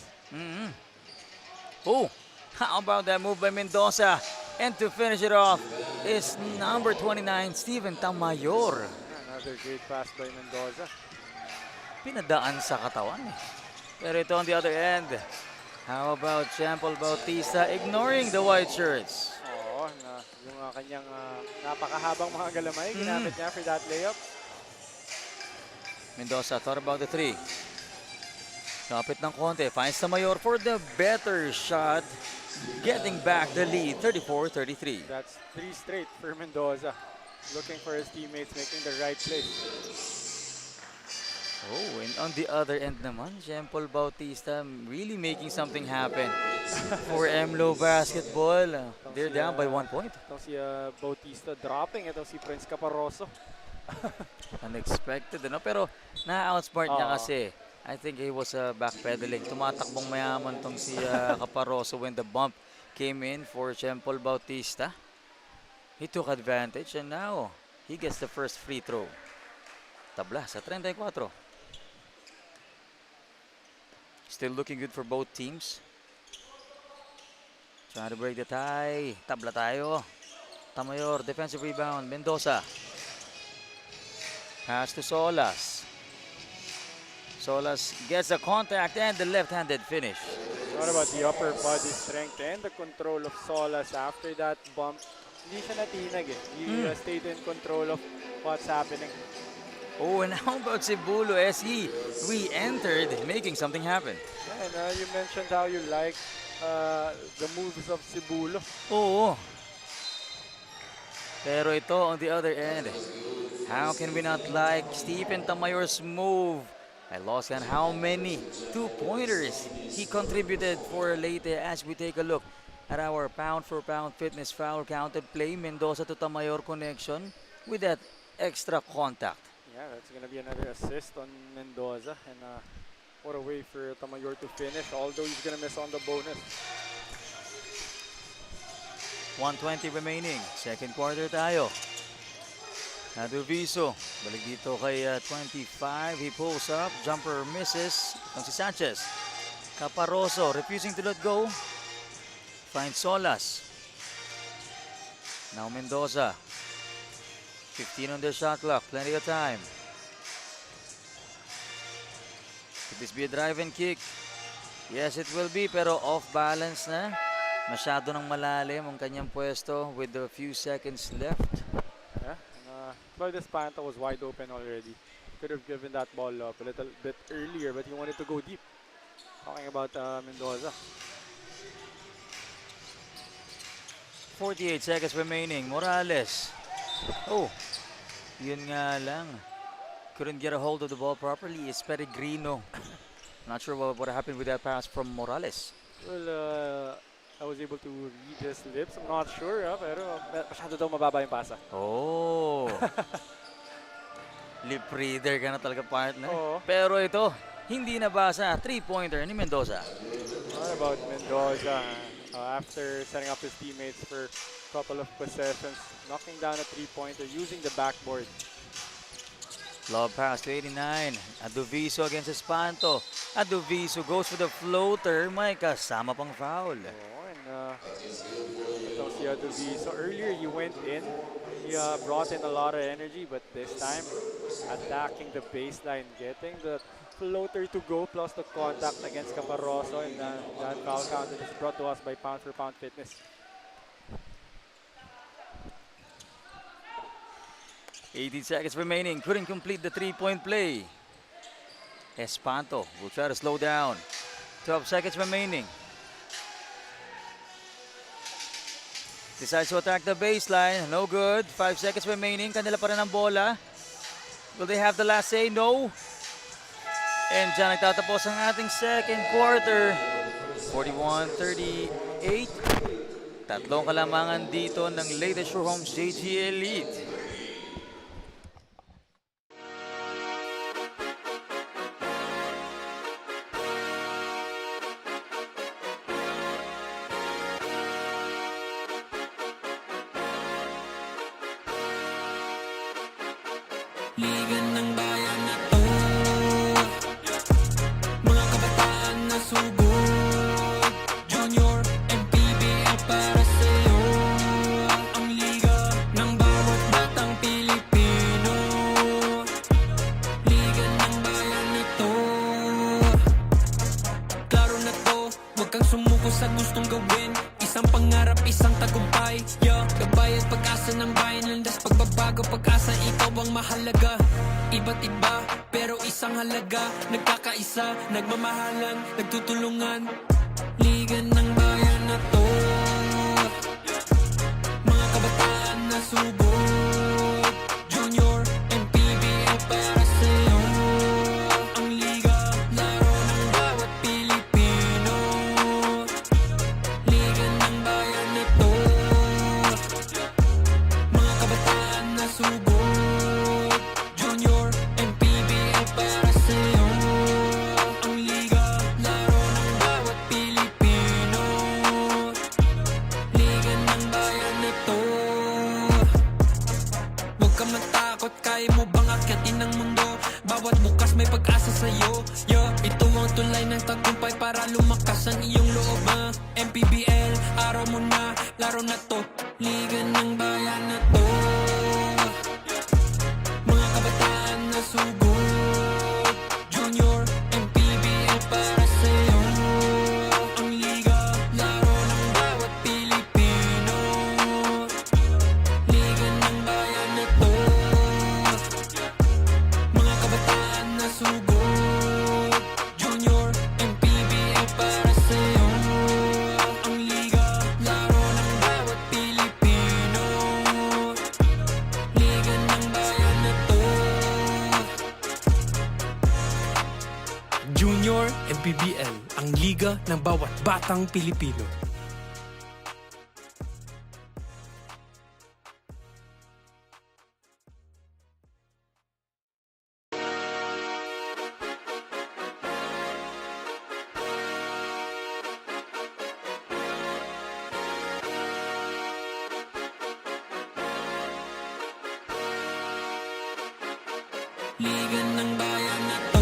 Oh, how about that move by Mendoza? And to finish it off is number 29, Stephen Tamayor. Another great pass by Mendoza. Pinadaan sa katawan eh. Pero ito on the other end. How about Chempol Bautista ignoring the white shirts? Yung kanyang napakahabang mga galamay, ginamit niya for that layup. Mendoza thought about the three. Kapit ng konti, finds Tamayor for the better shot. Getting back the lead, 34-33. That's 3 straight for Mendoza. Looking for his teammates, making the right place. Oh, and on the other end naman, Chempol Bautista really making something happen for MLO basketball. They're down by 1 point. Itong si Bautista dropping. Itong si Prince Caparoso. Unexpected, ano? Pero na-outsmart niya kasi. I think he was backpedaling. Tumatakbong mayaman tong si Caparoso when the bump came in for Chempol Bautista. He took advantage and now he gets the first free throw. Tabla sa 34. Still looking good for both teams. Trying to break the tie. Tabla tayo. Tamayor, defensive rebound. Mendoza. Pass to Solas. Solas gets the contact and the left-handed finish. What about the upper body strength and the control of Solas after that bump? Hindi siya natinag eh. He stayed in control of what's happening. Oh, and how about Cebulo as he re-entered, making something happen? Yeah, and you mentioned how you like the moves of Cebulo. Oo. Pero ito, on the other end, how can we not like Stephen Tamayor's move? I lost count how many 2-pointers he contributed for Leyte as we take a look at our pound-for-pound fitness foul counted play. Mendoza to Tamayor connection with that extra contact. Yeah, that's going to be another assist on Mendoza. And what a way for Tamayor to finish, although he's going to miss on the bonus. 1:20 remaining. Second quarter tayo. Aduviso. Balik dito kay 25. He pulls up. Jumper misses. Itong si Sanchez. Caparroso refusing to let go. Finds Solas. Now Mendoza. 15 on their shot clock. Plenty of time. Could this be a drive and kick? Yes, it will be. Pero off balance na. Masyado nang malalim ang kanyang pwesto with a few seconds left. Yeah, and Claudius Panta was wide open already. Could have given that ball up a little bit earlier, but he wanted to go deep. Talking about Mendoza. 48 seconds remaining. Morales. Oh, yun nga lang. Couldn't get a hold of the ball properly. It's Peregrino. Not sure what happened with that pass from Morales. Well, I was able to read his lips. I'm not sure, pero masyado daw mababa yung pasa. Oh. Lip reader ka na talaga, partner. Oo. Pero ito, hindi nabasa. 3-pointer ni Mendoza. What about Mendoza? After setting up his teammates for a couple of possessions, knocking down a 3-pointer using the backboard. Lob pass to 89. Aduviso against Espanto. Aduviso goes for the floater. May kasama pang foul. Oh, and itong si Aduviso. Earlier he went in. He brought in a lot of energy, but this time attacking the baseline, getting the floater to go plus the contact against Caparroso, and that foul count is brought to us by Pound for Pound Fitness. 18 seconds remaining. Couldn't complete the 3-point play. Espanto will try to slow down. 12 seconds remaining. Decides to attack the baseline. No good. 5 seconds remaining. Kanila pa rin ang bola. Will they have the last say? No. And dyan nagtatapos ang ating second quarter. 41-38. Tatlong kalamangan dito ng LEYTE XUR Homes JG Elite. Liga ng bayan na to, mga kabataan na sugod, Junior, MPBL para sa'yo. Ang liga ng bawat batang Pilipino, liga ng bayan na to. Klaro na to, huwag kang sumuko sa gustong gawin. Isang pangarap, isang tagumpay, yeah. Gabay at pag-asa ng bayan, landas pagbabago, pag-asa, ikaw ang mahalaga. Iba't iba, pero isang halaga. Nagkakaisa, nagmamahalan, nagtutulungan. Liga ng bayan na to, mga kabataan na subok, Junior, MPBL para sa'yo. Ang liga, laro ng bawat Pilipino. Liga ng bayan na to, mga kabataan na subok, Junior, MPBL para sa'yo. Ang liga, laro ng bawat Pilipino. Liga ng bayan na to. Huwag ka matakot, kaya mo bang akyatin ang mundo? Bawat bukas may pag-asa sa'yo, yeah. Ito ang tulay ng tagumpay para lumakas ang iyong loob, MPBL, araw araw mo na, laro na to, liga ng bayan na to. Mga kabataan na sugod, junior, MPBL para sa'yo. Ang liga, laro ng bawat Pilipino. Liga ng bayan na to. Mga kabataan na sugod, junior, MPBL para sa'yo. Ang liga, laro ng bawat Pilipino. Liga ng bayan na to. Junior MPBL, ang liga ng bawat batang Pilipino. Liga ng bayan na to.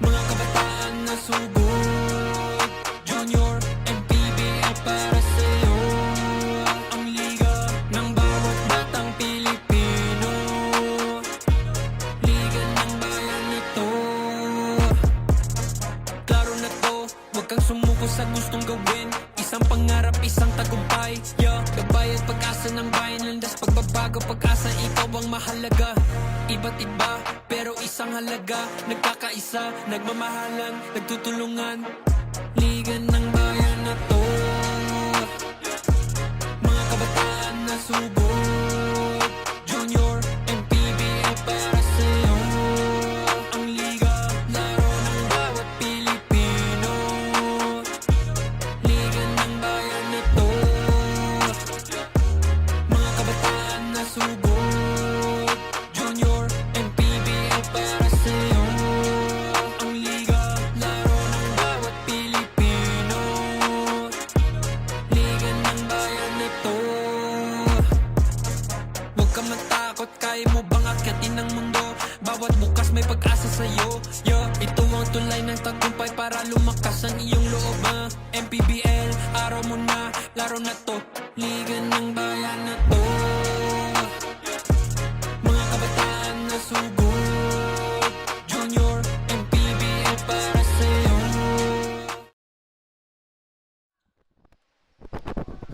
Mga kabataan na sugod, junior, MPBL para sa'yo. Ang liga ng bawat batang Pilipino. Liga ng bayan na to. Klaro na to, huwag kang sumuko sa gustong gawin. Isang pangarap, isang tagumpay. Gabay at pag-asa ng bayan, landas pagbabago, pag-asa, ikaw ang mahalaga. Iba't iba, pero isang halaga. Nagkakaisa, nagmamahalan, nagtutulungan. Liga ng bayan na to. Mga kabataan na sugod, junior, MPBL para sa'yo. Ang liga, laro ng bawat Pilipino. Liga ng bayan na to. Mga kabataan na sugod, junior, MPBL para sa'yo. Ang liga, laro ng bawat Pilipino. Liga ng bayan na to. Huwag ka matakot, kaya mo bang akyatin ang mundo? Bawat bukas may pag-asa sa'yo. Ito ang tulay ng tagumpay para lumakas ang iyong loob. MPBL, araw mo na, laro na to, liga ng bayan na to. Mga kabataan na sugod, junior, MPBL para sa'yo.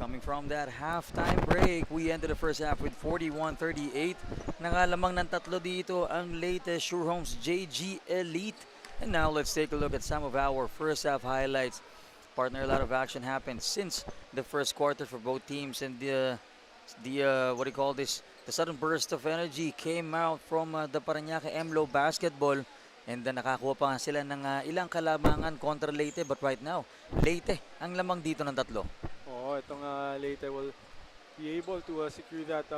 Coming from that halftime break, we ended the first half with 41-38. Nakalamang ng tatlo dito ang Leyte Sure Homes JG Elite. And now let's take a look at some of our first half highlights. Partner, a lot of action happened since the first quarter for both teams, and the what do you call this? The sudden burst of energy came out from the Parañaque MLO basketball, and nakakuha pa nga sila ng ilang kalamangan kontra Leyte, but right now Leyte ang lamang dito ng tatlo. Oo, itong Leyte will be able to secure that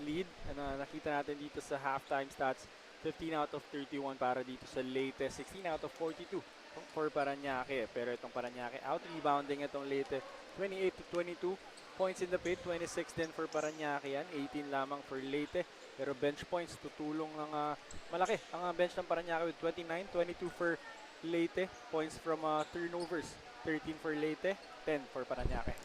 lead. And nakita natin dito sa halftime stats, 15 out of 31 para dito sa Leyte, 16 out of 42 for Parañaque. Pero itong Parañaque out-rebounding itong Leyte, 28 to 22 points in the paint, 26 din for Parañaque yan, 18 lamang for Leyte. Pero bench points, tutulong ng malaki ang bench ng Parañaque with 29, 22 for Leyte. Points from turnovers, 13 for Leyte, 10 for Parañaque.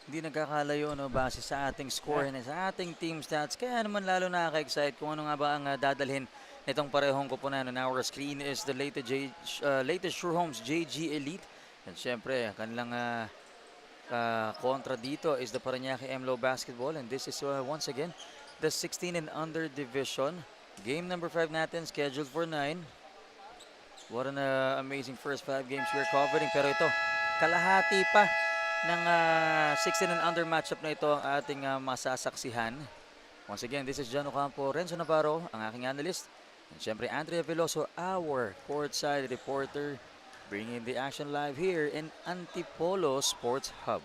Hindi nagkakalayo, no, base sa ating score and sa ating team stats. Kaya naman lalo nakaka-excite kung ano nga ba ang dadalhin nitong parehong koponan. On our screen is the Leyte Sure Homes JG Elite. And syempre, kanilang kontra dito is the Parañaque MLO basketball. And this is once again the 16 and under division. Game number 5 natin, scheduled for 9. What an amazing first 5 games we're covering. Pero ito, kalahati pa ng 16 and under matchup na ito ang ating masasaksihan. Once again, this is John Ocampo, Renzo Navarro, ang aking analyst. And syempre, Andrea Veloso, our courtside reporter, bringing the action live here in Antipolo Sports Hub.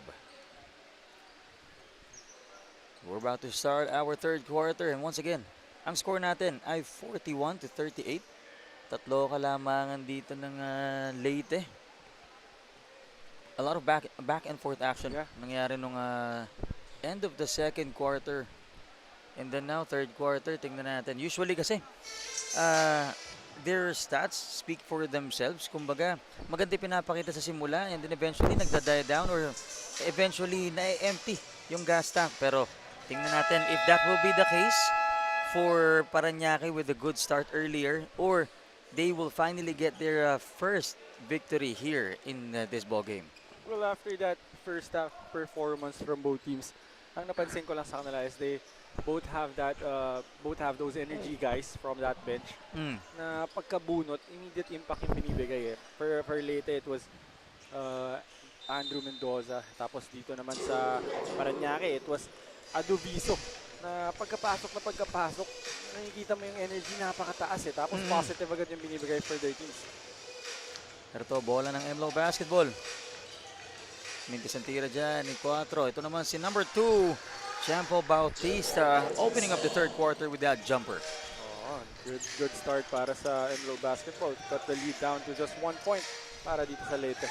We're about to start our third quarter, and once again, ang score natin ay 41 to 38. Tatlo kalamangan dito ng Leyte. A lot of back and forth action nangyari nung end of the second quarter. And then now, third quarter, tingnan natin. Usually kasi, their stats speak for themselves. Kumbaga, maganda pinapakita sa simula and then eventually nagda-die down or eventually na-empty yung gas tank. Pero tingnan natin if that will be the case for Parañaque with a good start earlier or they will finally get their first victory here in this ball game. Well, after that first half performance from both teams, ang napansin ko lang sa kanila is they both have those energy guys from that bench na pagkabunot, immediate impact yung binibigay eh. For Leyte, it was Andrew Mendoza. Tapos dito naman sa Parañaque, it was Adoviso na pagkapasok, nakikita mo yung energy napakataas eh. Tapos positive agad yung binibigay for their teams. Pero ito, bola ng MLO Basketball. Mintis ang tira dyan ni 4. Ito naman si number 2, Champo Bautista, opening up the third quarter with that jumper. Oh, good start para sa MLO Basketball. Cut the lead down to just 1 point para dito sa Leyte.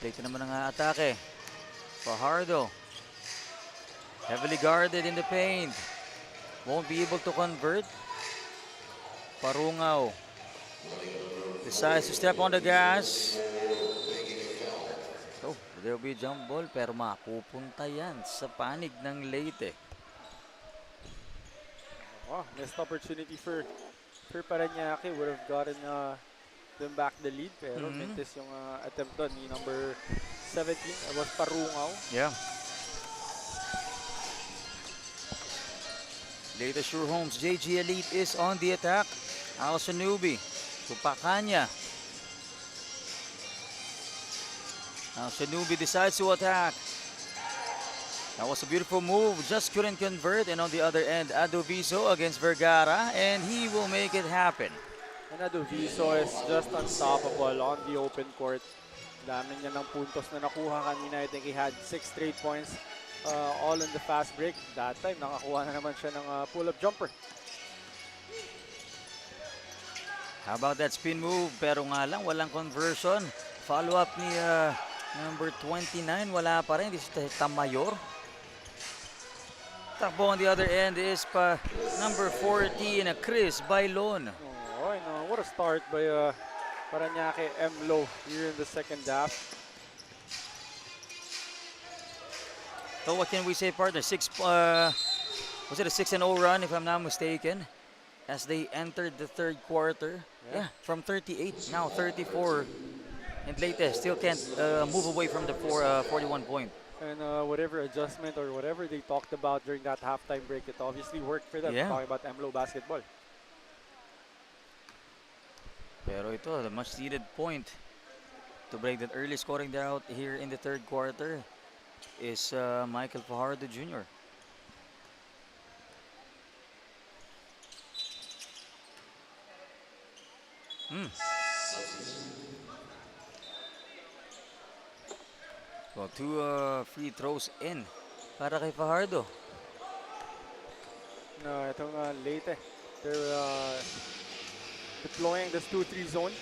Leyte naman ang atake. Fajardo. Heavily guarded in the paint. Won't be able to convert. Parungaw. Decides to step on the gas. Oh, there will be a jump ball pero mapupunta yan sa panig ng Leyte. Oh, missed opportunity for Parañaque. Would have gotten them back the lead pero mintis yung attempt doon ni number 17. It was Parungaw. Yeah. Leyte XUR Homes JG Elite is on the attack. Al-Shanubi to Pacquiao. Al-Shanubi decides to attack. That was a beautiful move, just couldn't convert. And on the other end, Adoviso against Vergara, and he will make it happen. And Adoviso is just unstoppable on the open court. Dami niya ng puntos na nakuha kanina. I think he had 6 straight points. All in the fast break. That time, nakakuha na naman siya ng pull-up jumper. How about that spin move? Pero nga lang, walang conversion. Follow-up ni number 29, wala pa rin. This is Tamayor. Takbo on the other end is pa number 14, Chris Bailon. Oh, what a start by Parañaque MLO here in the second half. So what can we say, partner? Was it a 6-0 run, if I'm not mistaken, as they entered the third quarter? Yeah, from 38, now 34. And Leyte still can't move away from the 41 point. And whatever adjustment or whatever they talked about during that halftime break, it obviously worked for them. Yeah. Talking about MLO Basketball. Pero ito, the much needed point to break that early scoring drought here in the third quarter is Michael Fajardo Jr. Well, 2 free throws in para kay Fajardo. No, itong Leyte, they're deploying this 2-3 zone,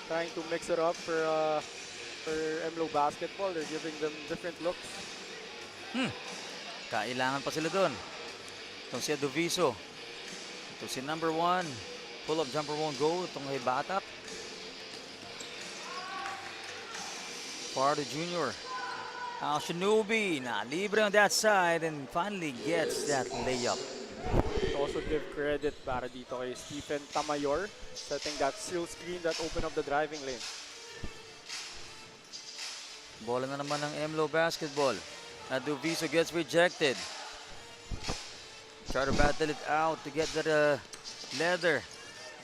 trying to mix it up for MLO Basketball. They're giving them different looks. Kailangan pa sila doon. Itong si Adoviso. Ito si number 1. Pull-up jumper won't go. Itong kay Batak. Fajardo Jr. Al-Shanubi na libre on that side and finally gets that layup. Also give credit para dito kay Stephen Tamayor, setting that seal screen that opened up the driving lane. Bola na naman ng MLO Basketball. Adoviso gets rejected. Try to battle it out to get that leather.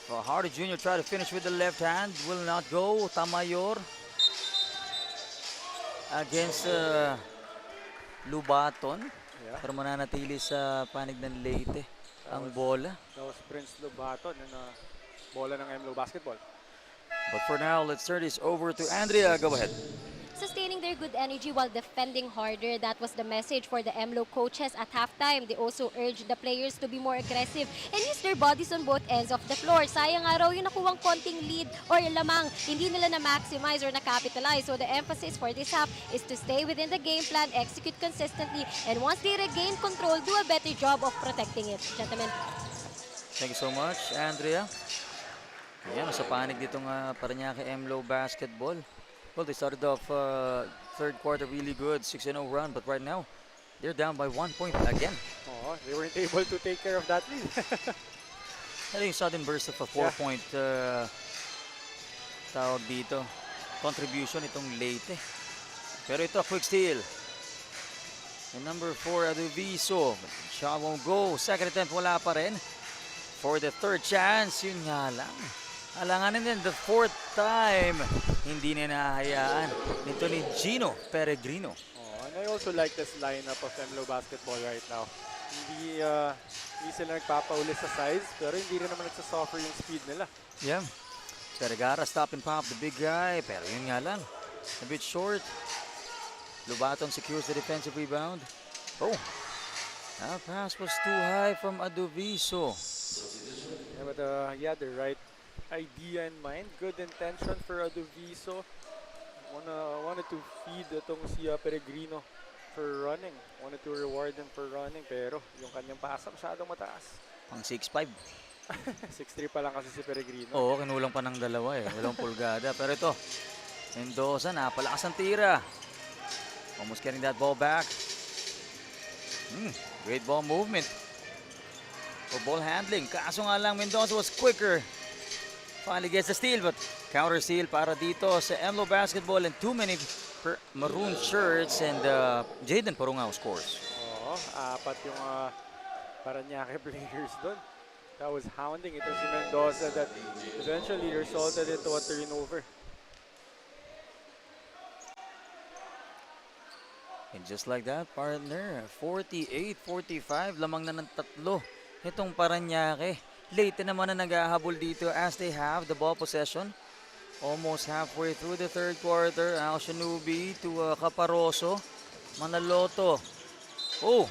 Fajardo Jr. try to finish with the left hand. Will not go. Tamayor against Lubaton. Yeah. Pero mananatili sa panig ng Leyte ang bola. That was Prince Lubaton and bola ng MLO Basketball. But for now, let's turn this over to Andrea. Go ahead. Sustaining their good energy while defending harder. That was the message for the MLO coaches at halftime. They also urged the players to be more aggressive and use their bodies on both ends of the floor. Sayang nga raw yung nakuwang konting lead or lamang, hindi nila na-maximize or na-capitalize. So the emphasis for this half is to stay within the game plan, execute consistently, and once they regain control, do a better job of protecting it. Gentlemen. Thank you so much, Andrea. Ayan, sa panig ditong Parañaque MLO basketball. Well, they started off third quarter really good, 6-0 run, but right now, they're down by 1 point again. Oh, they weren't able to take care of that lead. I think sudden burst of a 4-point tawag dito. Contribution itong Leyte. Pero ito, quick steal. And number 4, Aduviso. Shot won't go. Second attempt, wala pa rin. For the third chance, yun nga lang. Alanganin din, the fourth time, hindi na nahayaan. Ito ni Gino Peregrino. Oh, and I also like this lineup of MLO basketball right now. Hindi sila nagpapauli sa size, pero hindi rin naman nagsasuffer yung speed nila. Yeah. Vergara stop and pop the big guy, pero yun nga lang. A bit short. Lubaton secures the defensive rebound. Oh, that pass was too high from Aduviso. Yeah, but he had the right idea in mind. Good intention for Aduviso. Wanted to feed itong si Peregrino for running. Wanted to reward him for running, pero yung kanyang pasa masyadong mataas. Pang 6'5". 6'3 pa lang kasi si Peregrino. Oo, kinulang pa ng dalawa eh. 2 pulgada. Pero ito, Mendoza, napalakas ang tira. Almost getting that ball back. Great ball movement. For ball handling. Kaso nga lang, Mendoza was quicker. Finally gets the steal, but counter steal para dito sa MLO basketball, and too many maroon shirts, and Jaden Porungao scores. Oo, 4 yung Parañaque players doon. That was hounding ito si Mendoza that eventually resulted into a turnover. And just like that, partner, 48-45, lamang na ng 3 itong Parañaque. Leyte naman na naghahabol dito as they have the ball possession. Almost halfway through the third quarter. Al Shanubi to Caparoso. Manaloto. Oh!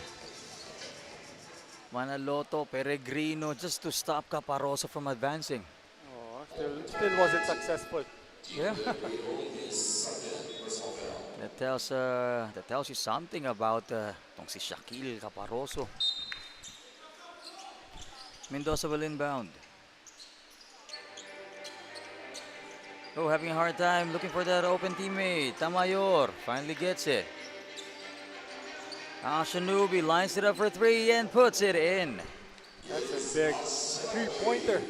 Manaloto, Peregrino just to stop Caparoso from advancing. Oh, still wasn't successful. Yeah. That tells you something about tong si Shaquille Caparoso. Mendoza will inbound. Oh, having a hard time looking for that open teammate. Tamayor finally gets it. Shanubi lines it up for 3 and puts it in. That's a big three-pointer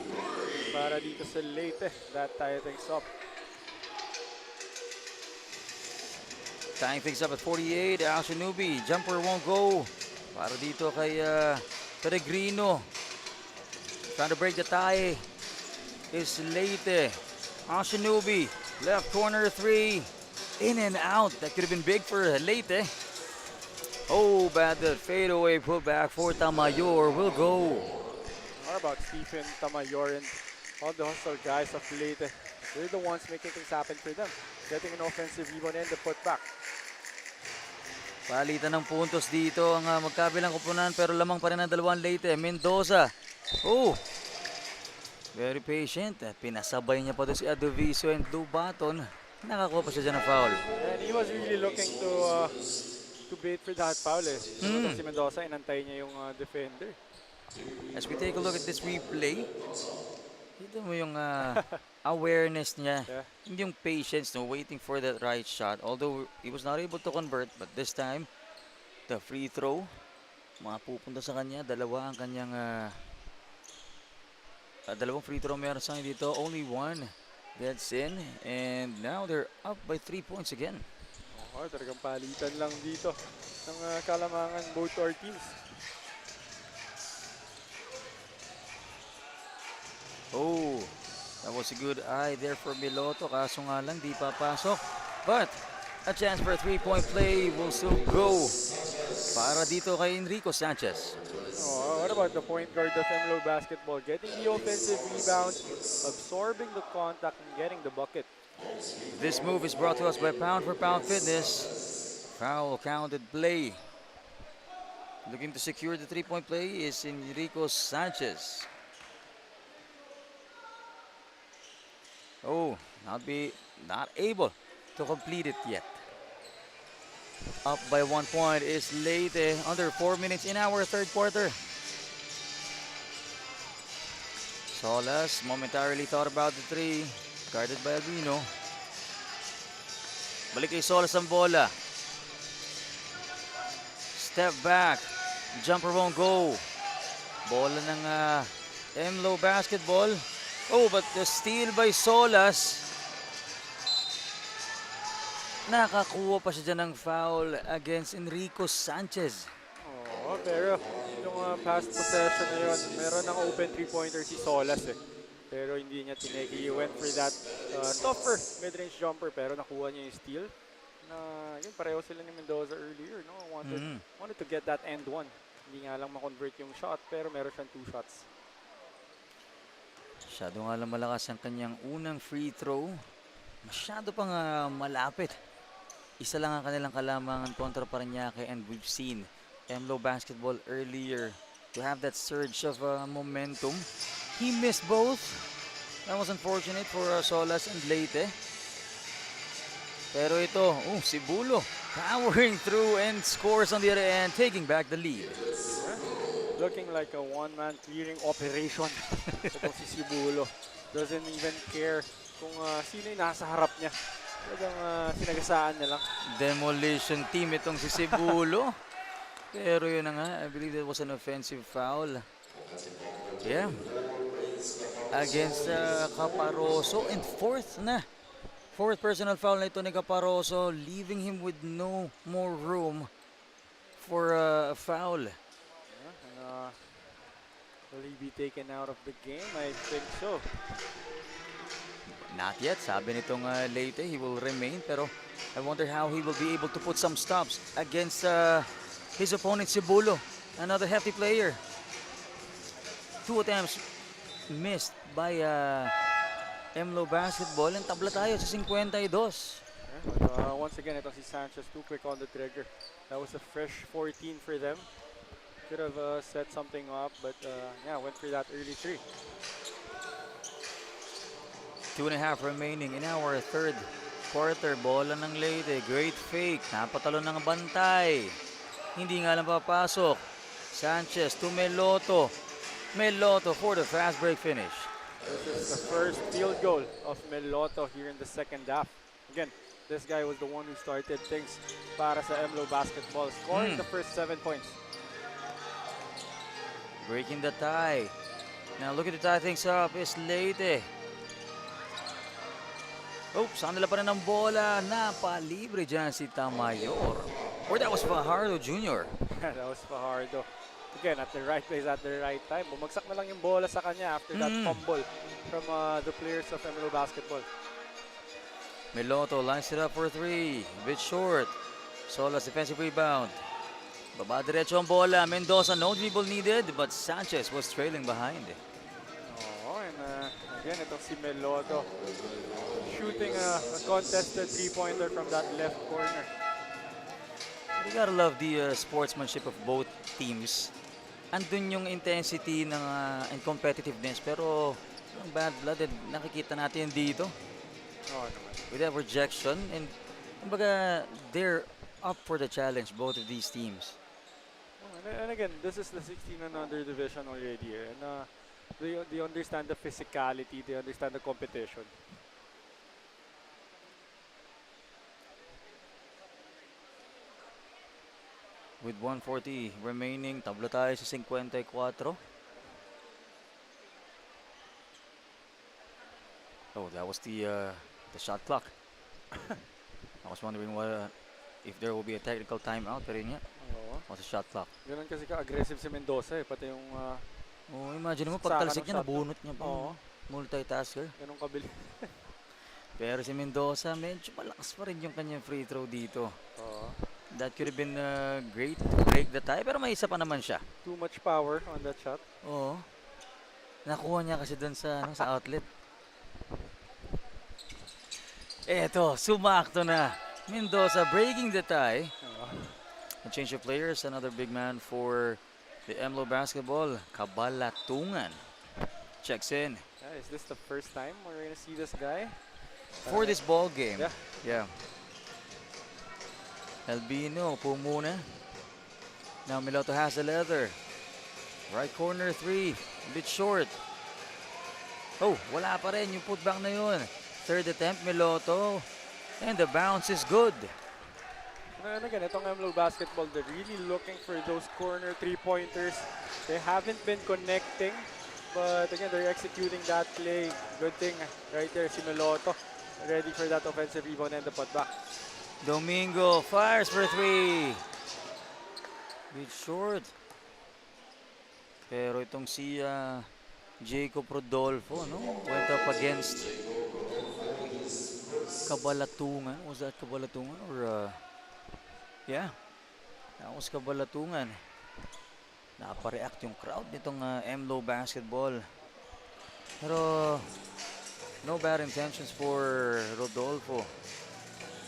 para dito sa Leyte. That tie things up. Tying things up at 48. Shanubi, jumper won't go. Para dito kay Peregrino. Trying to break the tie is Leyte. Shanubi, left corner 3. In and out. That could have been big for Leyte. Oh, bad fadeaway putback for Tamayor will go. What about Stephen Tamayor and all the hustle guys of Leyte? They're the ones making things happen for them. Getting an offensive rebound and the putback. Palitan ng puntos dito ang magkabilang kupunan, pero lamang pa rin ang dalawang Leyte. Mendoza. Oh! Very patient. Pinasabay niya pa doon si Aduviso and Lubaton. Nakakuha pa siya dyan ng foul. And he was really looking to bait for that foul eh. Si Mendoza, inantay niya yung defender. As we take a look at this replay, dito mo yung awareness niya. Yeah. Hindi yung patience, no, waiting for the right shot. Although he was not able to convert, but this time, the free throw, mapupunta sa kanya. Dalawa ang kanyang dalawang free throw meron sa kanya dito. Only one gets in, and now they're up by 3 points again. Oh, talagang palitan lang dito ng kalamangan both our teams. Oh, that was a good eye there for Miloto. Kaso nga lang, di papasok. But a chance for a 3-point play will still go para dito kay Enrico Sanchez. Oh, what about the point guard of MLO basketball? Getting the offensive rebound, absorbing the contact, and getting the bucket. This move is brought to us by Pound for Pound Fitness. Foul counted play. Looking to secure the 3-point play is Enrico Sanchez. Oh, not able to complete it yet. Up by 1 point is Leyte. Under 4 minutes in our third quarter. Solas momentarily thought about the three. Guarded by Albino. Balik kay Solas ang bola. Step back. Jumper won't go. Bola ng MLO basketball. Oh, but the steal by Solas. Nakakuha pa siya dyan ng foul against Enrico Sanchez. Oo, pero yung past possession na yun, meron ng open 3-pointer si Solas eh. Pero hindi niya tinake. He went for that tougher mid-range jumper pero nakuha niya yung steal. Na yun, pareho sila ni Mendoza earlier, no? Wanted to get that end one. Hindi nga lang ma-convert yung shot pero meron siyang 2 shots. Masyado nga lang malakas ang kanyang unang free throw. Masyado pang malapit. Isa lang ang kanilang kalamangan kontra Parañaque, and we've seen MLO basketball earlier to have that surge of momentum. He missed both. That was unfortunate for Solas and Leyte. Pero ito, si Bulo powering through and scores on the other end, taking back the lead. Looking like a one-man clearing operation. Ito si Sibulo. Doesn't even care kung sino yung nasa harap niya. Talagang sinagasaan niya lang. Demolition team itong si Sibulo. Pero yun na nga, I believe that was an offensive foul. Yeah. Against Caparoso. And fourth personal foul na ito ni Caparoso, leaving him with no more room for a foul. Will he be taken out of the game? I think so. Not yet. Sabi nitong Leyte, he will remain. Pero I wonder how he will be able to put some stops against his opponent, Sibulo. Another hefty player. 2 attempts missed by MLO basketball. And tabla tayo sa 52. Once again, ito si Sanchez, too quick on the trigger. That was a fresh 14 for them. Could have set something up, but yeah, went for that early 3. 2.5 remaining in our third quarter. Bola ng Leyte. Great fake. Napatalo ng bantay. Hindi nga lang papasok. Sanchez to Meloto. Meloto for the fast break finish. This is the first field goal of Meloto here in the second half. Again, this guy was the one who started things para sa MLO basketball, scoring the first 7 points. Breaking the tie. Now look at the tie things up. It's Leyte. Saan nila pa rin ang bola? Napalibre dyan si Tamayor. Or that was Fajardo Jr. That was Fajardo. Again, at the right place, at the right time. Bumagsak na lang yung bola sa kanya after that fumble from the players of MLO basketball. Meloto lines it up for 3. A bit short. Solas defensive rebound. Baba diretso ang bola. Mendoza, no dribble needed, but Sanchez was trailing behind. And again, itong si Meloto shooting a contested 3-pointer from that left corner. You gotta love the sportsmanship of both teams. Andun yung intensity ng, and competitiveness, pero yung bad blooded nakikita natin dito. With that rejection, and kumbaga, they're up for the challenge, both of these teams. And again, this is the 16 and under division already. And they understand the physicality, they understand the competition. With 140 remaining, tabla tayo sa 54. Oh, that was the shot clock. I was wondering if there will be a technical timeout, pero yun nga. What's the shot clock? Ganun kasi ka-aggressive si Mendoza pati yung imagine mo, pagtalsik niya, nabunot niya pa. Multitasker. Ganun kabili. Pero si Mendoza, medyo malakas pa rin yung kanyang free throw dito. That could have been great to break the tie, pero may isa pa naman siya. Too much power on that shot. Nakuha niya kasi dun sa outlet. Eto, sumakto na. Mendoza breaking the tie. A change of players, another big man for the MLO basketball. Kabalatungan checks in. Is this the first time we're going to see this guy? For this ball game. Yeah. Albino, po muna. Now Meloto has the leather. Right corner 3, a bit short. Oh, wala pa rin yung putback na yun. Third attempt, Meloto. And the bounce is good. And again, itong MLO basketball, they're really looking for those corner three-pointers. They haven't been connecting, but again, they're executing that play. Good thing, right there, si Meloto, ready for that offensive rebound and the putback. Domingo fires for three. Bit short. Pero itong si Jacob Rodolfo, no? Went up against Kabalatungan. Was that Kabalatungan or yeah, that was Kabalatungan. Napareact yung crowd nitong MLO basketball. Pero no bad intentions for Rodolfo.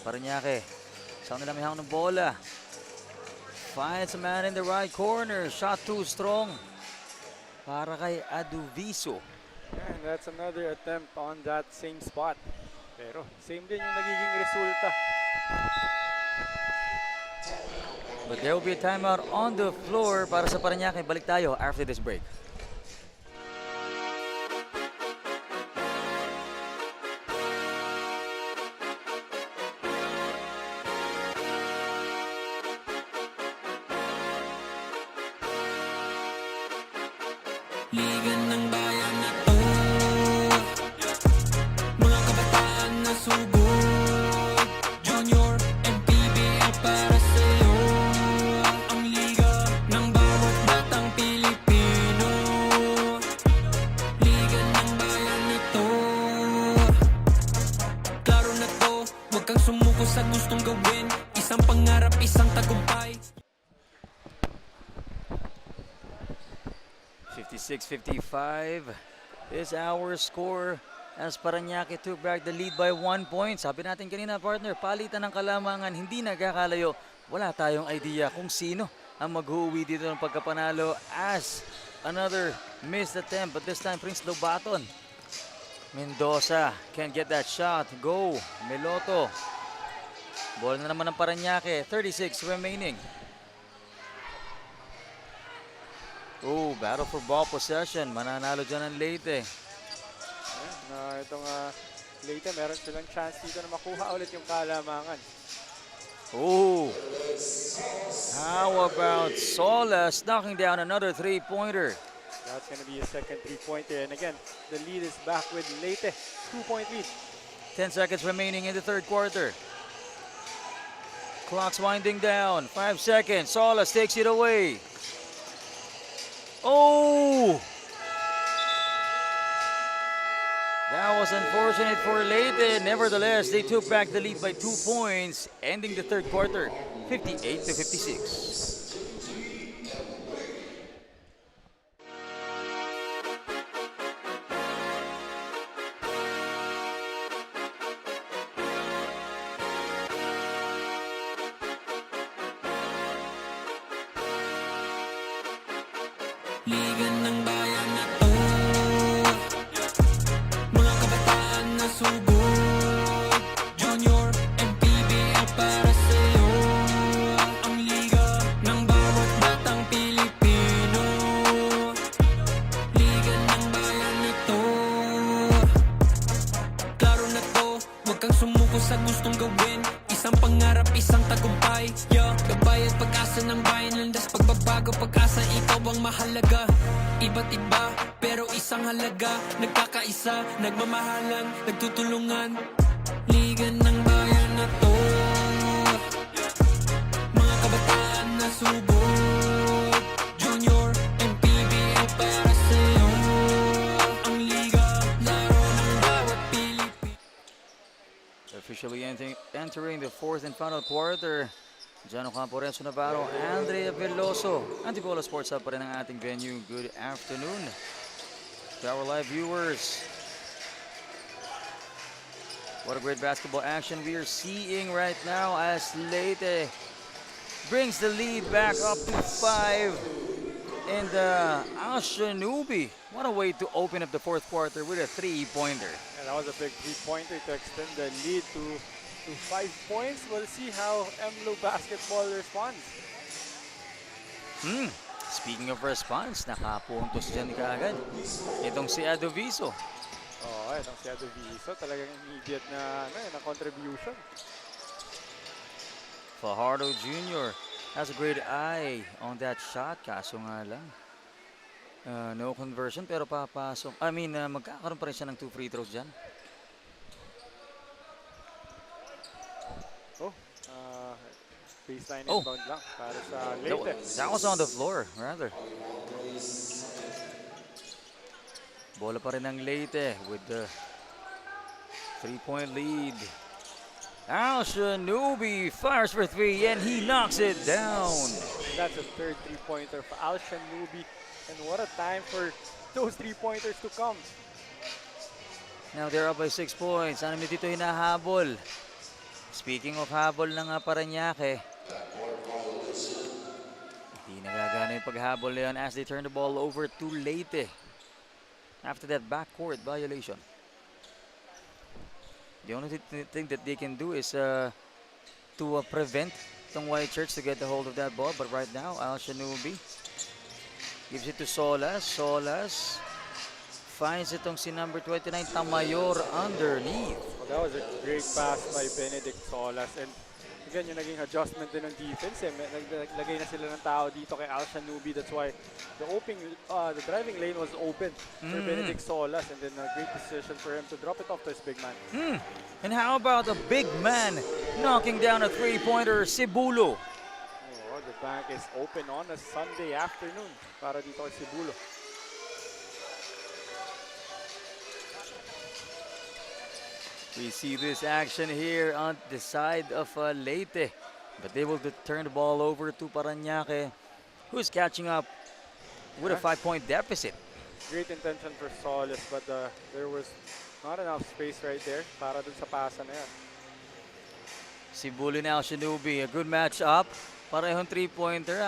Parañaque. Saan nila may hawak ng bola. Finds a man in the right corner. Shot too strong. Para kay Aduviso. And that's another attempt on that same spot. Pero same din yung nagiging resulta. But there will be a timeout on the floor para sa Parañaque. Balik tayo after this break. Liga ng bayan na to, mga kabataan na sugod, Junior, MPBL para sa'yo. Ang liga ng bawat batang Pilipino, liga ng bayan na to. Klaro na to, huwag kang sumuko sa gustong gawin, isang pangarap, isang tagumpay. 56-55 is our score as Parañaque took back the lead by 1 point. Sabi natin kanina, partner, palitan ng kalamangan, hindi nagkakalayo. Wala tayong idea kung sino ang mag-uwi dito ng pagkapanalo as another missed attempt. But this time, Prince Lobaton. Mendoza can't get that shot. Go, Meloto. Ball na naman ng Parañaque. 36 remaining. Oh, battle for ball possession. Mananalo dyan ang Leyte. Itong Leyte, meron silang chance dito na makuha ulit yung kalamangan. Oh, how about Solas knocking down another three-pointer? That's going to be a second three-pointer. And again, the lead is back with Leyte. 2-point lead. 10 seconds remaining in the third quarter. Clock's winding down. 5 seconds. Solas takes it away. Oh! That was unfortunate for Leyte. Nevertheless, they took back the lead by 2 points, ending the third quarter 58-56. Liga ng bayan na to, mga kabataan na sugod, Junior, MPBL para sa'yo. Ang liga ng bawat batang Pilipino, liga ng bayan na to. Klaro na to, huwag kang sumuko sa gustong gawin, isang pangarap, isang tagumpay. Gabay at pag-asa ng bayan, landas pagbabago, pag-asa, ikaw ang mahalaga. Iba't iba, pero isang halaga, nagkakaisa, nagmamahalan, nagtutulungan. Liga ng bayan na to, mga kabataan na subok, Junior, MPBL para sa'yo. Ang liga, laro ng bawat Pilipino. Officially entering the fourth and final quarter. Jano Camporenso Navarro, Andrea Veloso. Antipolo Sports Hub pa rin ang ating venue. Good afternoon to our live viewers. What a great basketball action we are seeing right now as Leyte brings the lead back up to 5. And Ashanubi, what a way to open up the fourth quarter with a three-pointer. And that was a big three-pointer to extend the lead to 5 points. We'll see how MLO basketball responds. Speaking of response, nakapuntos dyan kaagad. Itong si Adoviso. Oh, itong si Adoviso, talagang immediate na contribution. Fajardo Jr. has a great eye on that shot. Kaso nga lang, no conversion pero papasok. Magkakaroon pa rin siya ng 2 free throws dyan. Oh, baseline inbound lang para sa Leyte. That was on the floor, rather. Bola pa rin ng Leyte with the 3-point lead. Al-Shanubi fires for 3 and he knocks it down. That's a third three-pointer for Al-Shanubi. And what a time for those three-pointers to come. Now they're up by 6 points. Ano dito hinahabol? Speaking of habol ng Parañaque, hindi nagagana yung paghabol na yun as they turn the ball over to Leyte after that backcourt violation. The only thing that they can do is to prevent itong White Church to get the hold of that ball. But right now, Al-Shanubi gives it to Solas. Solas finds itong si number 29, Tamayor, underneath. Well, that was a great pass by Benedict Solas. And again, yung naging adjustment din ng defense. Naglagay na sila ng tao dito kay Al-Shanubi. That's why the driving lane was open for Benedict Solas. And then a great decision for him to drop it off to his big man. And how about a big man knocking down a three-pointer, Cibulo? Oh, the bank is open on a Sunday afternoon para dito kay Cibulo. We see this action here on the side of Leyte. But they will turn the ball over to Parañaque, who's catching up with a 5-point deficit. Great intention for Solis, but there was not enough space right there para dun sa pasa na yan. Cibulo now, Shanubi, a good match up. Parehong 3-pointer.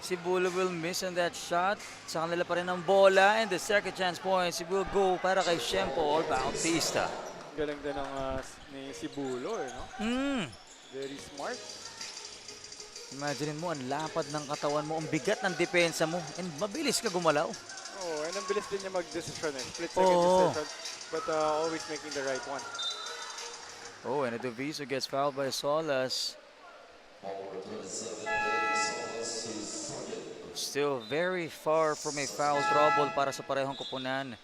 Cibulo will miss on that shot. Sa kanila pa rin ang bola, and the second chance points will go para kay Shempo or Bautista. Galing din ng ni Cibulo, no? Very smart. Imagine mo, ang lapad ng katawan mo, ang bigat ng depensa mo, and mabilis ka gumalaw. Oh, and ang bilis din niya mag-decision Split-second decision, but always making the right one. Oh, and Adoviso gets fouled by Solas. Still very far from a foul trouble para sa parehong koponan.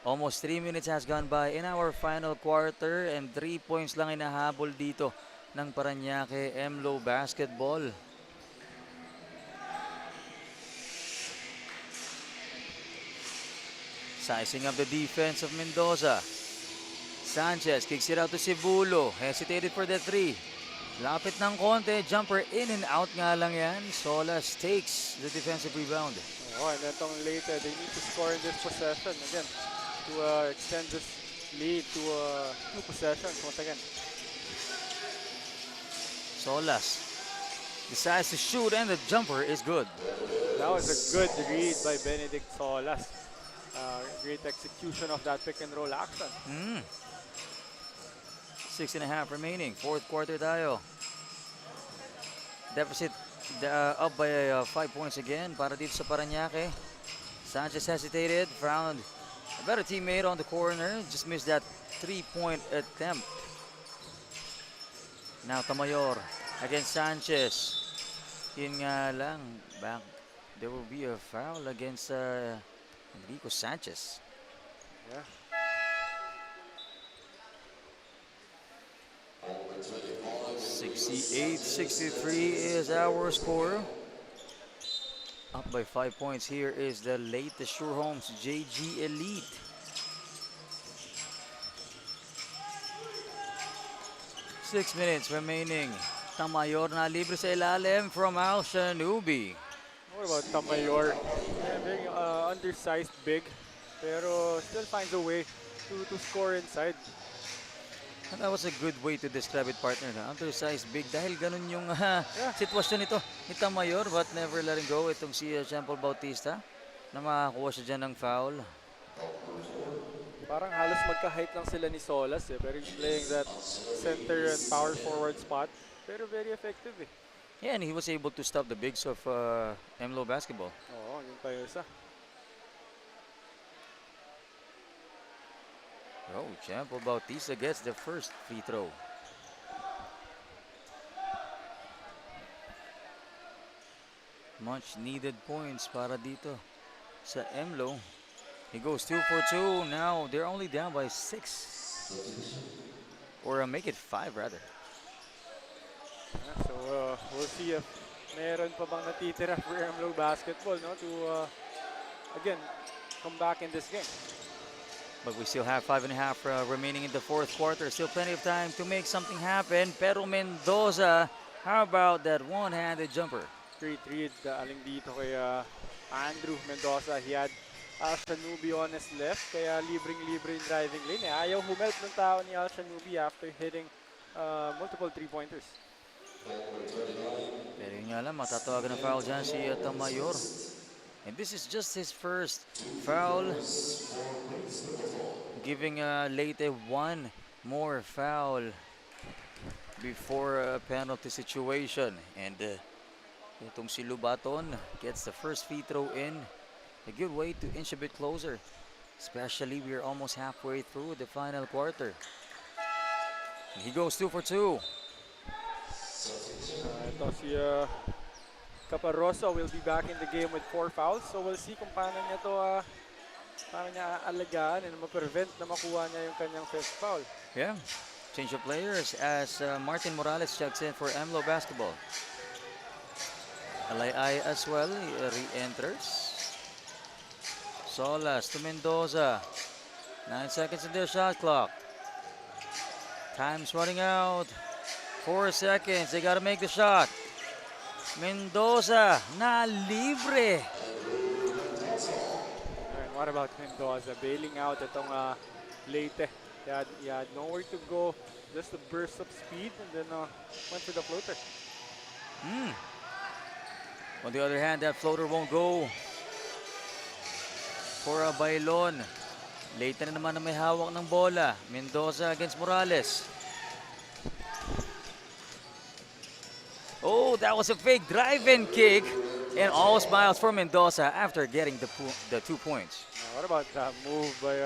Almost 3 minutes has gone by in our final quarter and 3 points lang inahabol dito ng Parañaque MLO basketball. Sizing up the defense of Mendoza. Sanchez kicks it out to Cibulo. Hesitated for the 3. Lapit ng konti. Jumper in and out nga lang yan. Solas takes the defensive rebound. Oh, and itong Leyte, they need to score in this possession again to extend this lead to 2 possessions once again. Solas decides to shoot and the jumper is good. That was a good read by Benedict Solas. Great execution of that pick and roll action. 6.5 remaining. Fourth quarter tayo. Deficit up by 5 points again para dito sa Parañaque. Sanchez hesitated, found a better teammate on the corner. Just missed that 3-point attempt. Now Tamayor against Sanchez. Yun nga lang, back. There will be a foul against Enrico Sanchez. Yeah. .68-63 is our score. Up by 5 points. Here is the LEYTE XUR Homes JG Elite. Six minutes remaining. Tamayor na libre sa ilalim from Al-Shanubi. What about Tamayor? Very undersized big, pero still finds a way to score inside. And that was a good way to describe it, partner. Undersized big dahil ganun yung sitwasyon nito ni Tamayor, but never letting go itong si Jean-Paul Bautista na makakuha siya dyan ng foul. Parang halos magka-height lang sila ni Solas pero he's playing that center and power forward spot. Pero very effective Yeah, and he was able to stop the bigs of MLO basketball. Oo, yun pa yung isa. Oh, Champo Bautista gets the first free throw. Much needed points para dito sa MLO. He goes 2 for 2. Now they're only down by 6. Or make it 5 rather. So we'll see if meron pa bang natitira for MLO basketball, no, to again come back in this game. But we still have 5.5 remaining in the fourth quarter. Still plenty of time to make something happen. Pero Mendoza, how about that one-handed jumper? Great read aling dito kay Andrew Mendoza. He had Al-Shanubi on his left, kaya libreng-libre yung driving lane. Ayaw humelp ng tao ni Al-Shanubi after hitting multiple three-pointers. Pero yun nga lang, matatawagan ng foul dyan si Tamayor. And this is just his first foul, giving Leyte one more foul before a penalty situation. And itong si Lubaton gets the first free throw in. A good way to inch a bit closer, especially we're almost halfway through the final quarter. And he goes 2 for 2. Ito si Caparroso will be back in the game with 4 fouls. So we'll see kung paano niya to paano niya aalagaan and ma-prevent na makuha niya yung kanyang 5th foul. Yeah, change of players as Martin Morales checks in for MLO basketball. LEYTE as well re-enters. Solas to Mendoza. 9 seconds in their shot clock. Time's running out. 4 seconds. They gotta make the shot. Mendoza na libre. And what about Mendoza? Bailing out itong Leyte. He had nowhere to go. Just a burst of speed and then went for the floater. On the other hand, that floater won't go for a Bailon. Leyte na naman na may hawak ng bola. Mendoza against Morales. Oh, that was a fake drive-in kick. And all smiles for Mendoza after getting the 2 points. What about that move by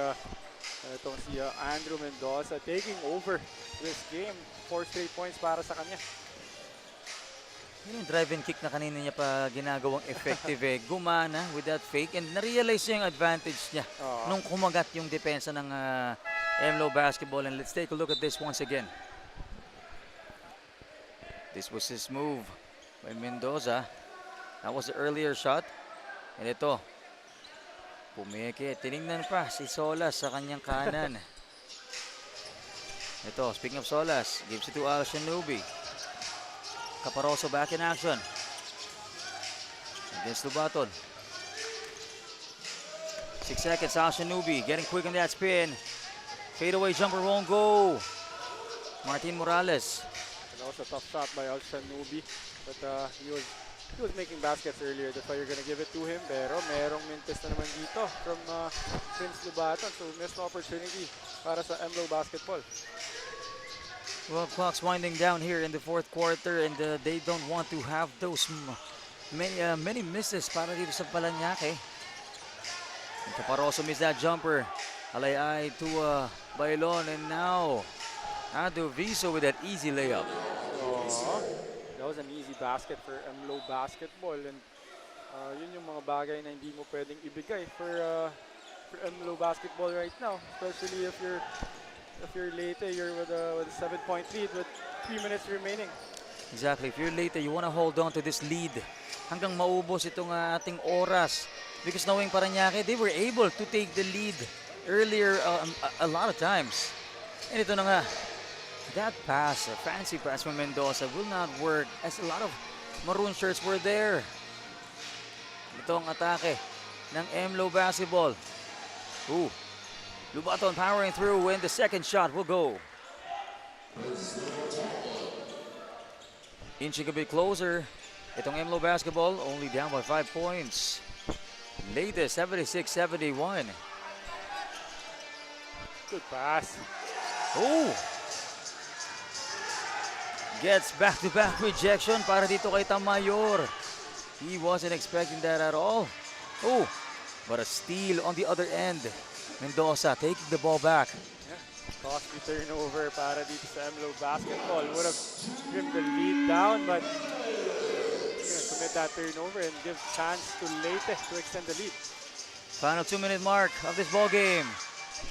itong si Andrew Mendoza taking over this game? 4 straight points para sa kanya. Yung drive-in kick na kanina niya pa ginagawang effective gumana with that fake and na-realize niya yung advantage niya nung kumagat yung depensa ng MLO basketball. And let's take a look at this once again. This was his move by Mendoza. That was the earlier shot. And ito, pumeke. Tinignan pa si Solas sa kanyang kanan. Ito, speaking of Solas, gives it to Al-Shanubi. Caparroso back in action against Lubaton. 6 seconds, Al-Shanubi getting quick on that spin. Fadeaway jumper won't go. Martin Morales. And also a tough shot by Al-Shanubi, but he was making baskets earlier. That's why you're gonna give it to him. Pero merong mintes na naman dito from Prince Lubaton, so missed opportunity para sa MLO basketball. Well, clock's winding down here in the fourth quarter, and they don't want to have those many misses para dito sa Paranaque. And Caparroso missed that jumper. LEYTE to Bailon, and now Adoviso with that easy layup. That was an easy basket for MLO basketball, and yun yung mga bagay na hindi mo pwedeng ibigay for MLO basketball right now, especially if you're Leyte, you're with a 7-point lead with 3 minutes remaining. Exactly. If you're Leyte, you want to hold on to this lead hanggang maubos itong ating oras. Because knowing Parañaque, they were able to take the lead earlier a lot of times. And ito na nga, that pass, a fancy pass from Mendoza will not work as a lot of maroon shirts were there. Ito ang atake ng MLO basketball. Ooh. Lubaton powering through, and the second shot will go. Inching a bit closer. Itong MLO basketball only down by 5 points. Leyte 76-71. Good pass. Oh! Gets back-to-back rejection para dito kay Tamayor. He wasn't expecting that at all. Oh! But a steal on the other end. Mendoza taking the ball back. Yeah, Costly turnover para dito sa MLO basketball. Would have trimmed the lead down, but he's gonna commit that turnover and give chance to Leyte to extend the lead. Final 2-minute mark of this ball game.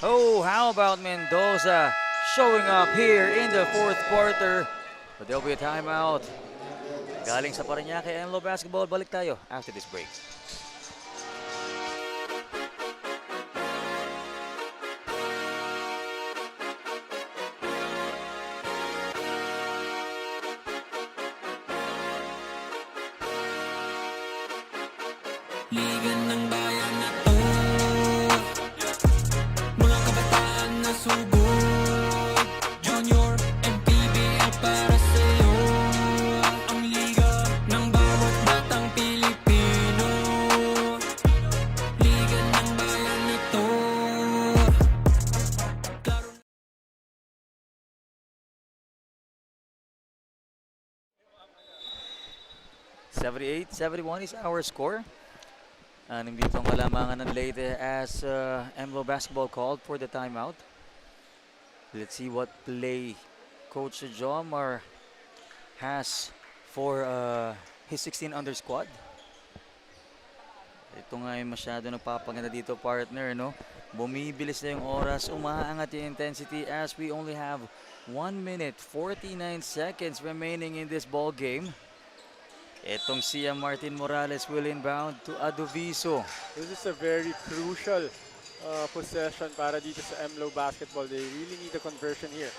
Oh, how about Mendoza showing up here in the fourth quarter? But there'll be a timeout. Galing sa Parañaque MLO basketball. Balik tayo after this break. Liga ng bayan na to, mga kabataan na sugod, Junior, MPBL para sa'yo. Ang liga ng bawat batang Pilipino, liga ng bayan na to. 78-71 is our score. Nandito ang kalamangan ng Leyte as MLO basketball called for the timeout. Let's see what play Coach Jomar has for his 16-under squad. Ito nga yung masyado napapaganda dito, partner, no? Bumibilis na yung oras, umaangat yung intensity as we only have 1 minute 49 seconds remaining in this ball game. Etong si Martin Morales will inbound to Adoviso. This is a very crucial possession para dito sa MLO basketball. They really need a conversion here.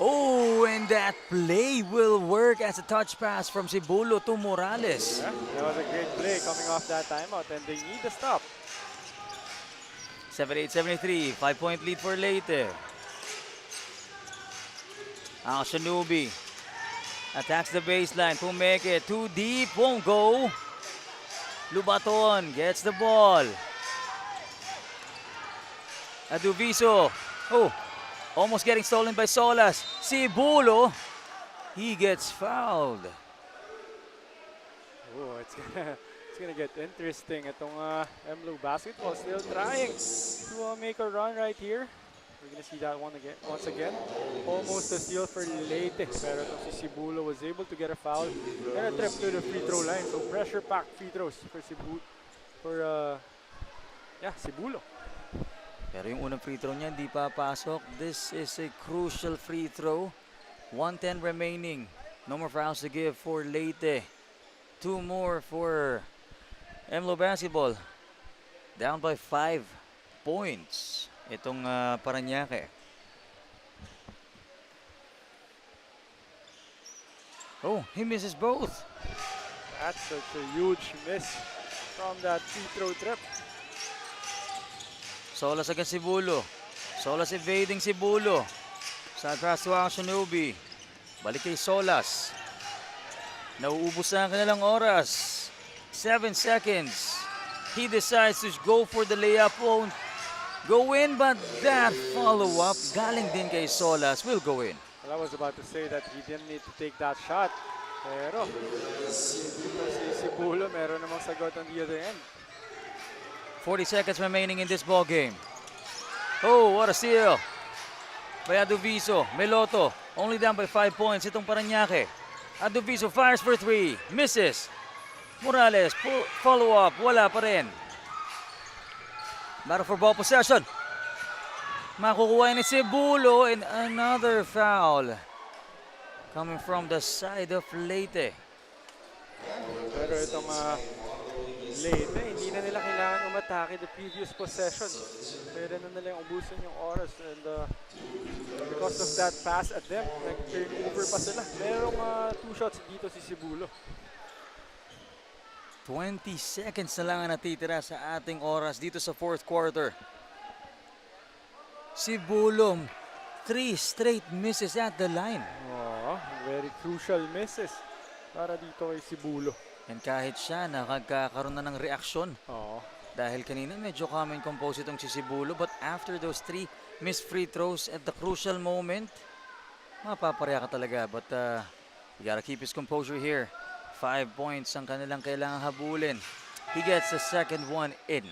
Oh, and that play will work as a touch pass from Cibulo to Morales. Yeah, that was a great play coming off that timeout, and they need a stop. 78-73, 5-point lead for Leyte. Ang Shanubi attacks the baseline. Pumeke, too deep, won't go. Lubaton gets the ball. Adoviso. Oh, almost getting stolen by Solas. Cibulo, he gets fouled. Oh, it's gonna get interesting. Itong MLO basketball still trying to make a run right here. We're gonna see that one again, once again. Almost a steal for Leyte, pero si Cibulo was able to get a foul and a trip to the free throw line. So pressure-packed free throws for Cibulo. Pero yung unang free throw niya hindi pa pasok. This is a crucial free throw. 1:10 remaining. No more fouls to give for Leyte. 2 more for MLO basketball. Down by 5 points. Itong Parañaque. Oh, he misses both. That's such a huge miss from that free throw trip. Solas against Cibulo. Solas evading Cibulo. Side pass to Shanubi. Balik kay Solas. Nauubos na ang kanilang oras. 7 seconds. He decides to go for the layup. Won't go in, but that follow-up galing din kay Solas will go in. Well, I was about to say that he didn't need to take that shot. Pero si Cibulo meron namang sagot on the other end. 40 seconds remaining in this ball game. Oh, what a steal by Adoviso. Meloto only down by 5 points. Itong Parañaque. Adoviso fires for 3. Misses. Morales, follow-up. Wala pa rin. Battle for ball possession. Makukuha ni Cibulo and another foul coming from the side of Leyte. Pero itong Leyte, hindi na nila kailangan umatake the previous possession. Pwede na nila yung ubusin yung oras, and because of that pass attempt, nag-turnover pa sila. Merong 2 shots dito si Cibulo. 20 seconds na lang ang natitira sa ating oras dito sa fourth quarter. Cibulo, 3 straight misses at the line. Oh, very crucial misses para dito kay Cibulo. And kahit siya nakagkakaroon na ng reaksyon. Oh. Dahil kanina medyo calm and composed itong si Cibulo, but after those 3 missed free throws at the crucial moment, mapapareha ka talaga. But you gotta keep his composure here. 5 points ang kanilang kailangang habulin. He gets the second one in.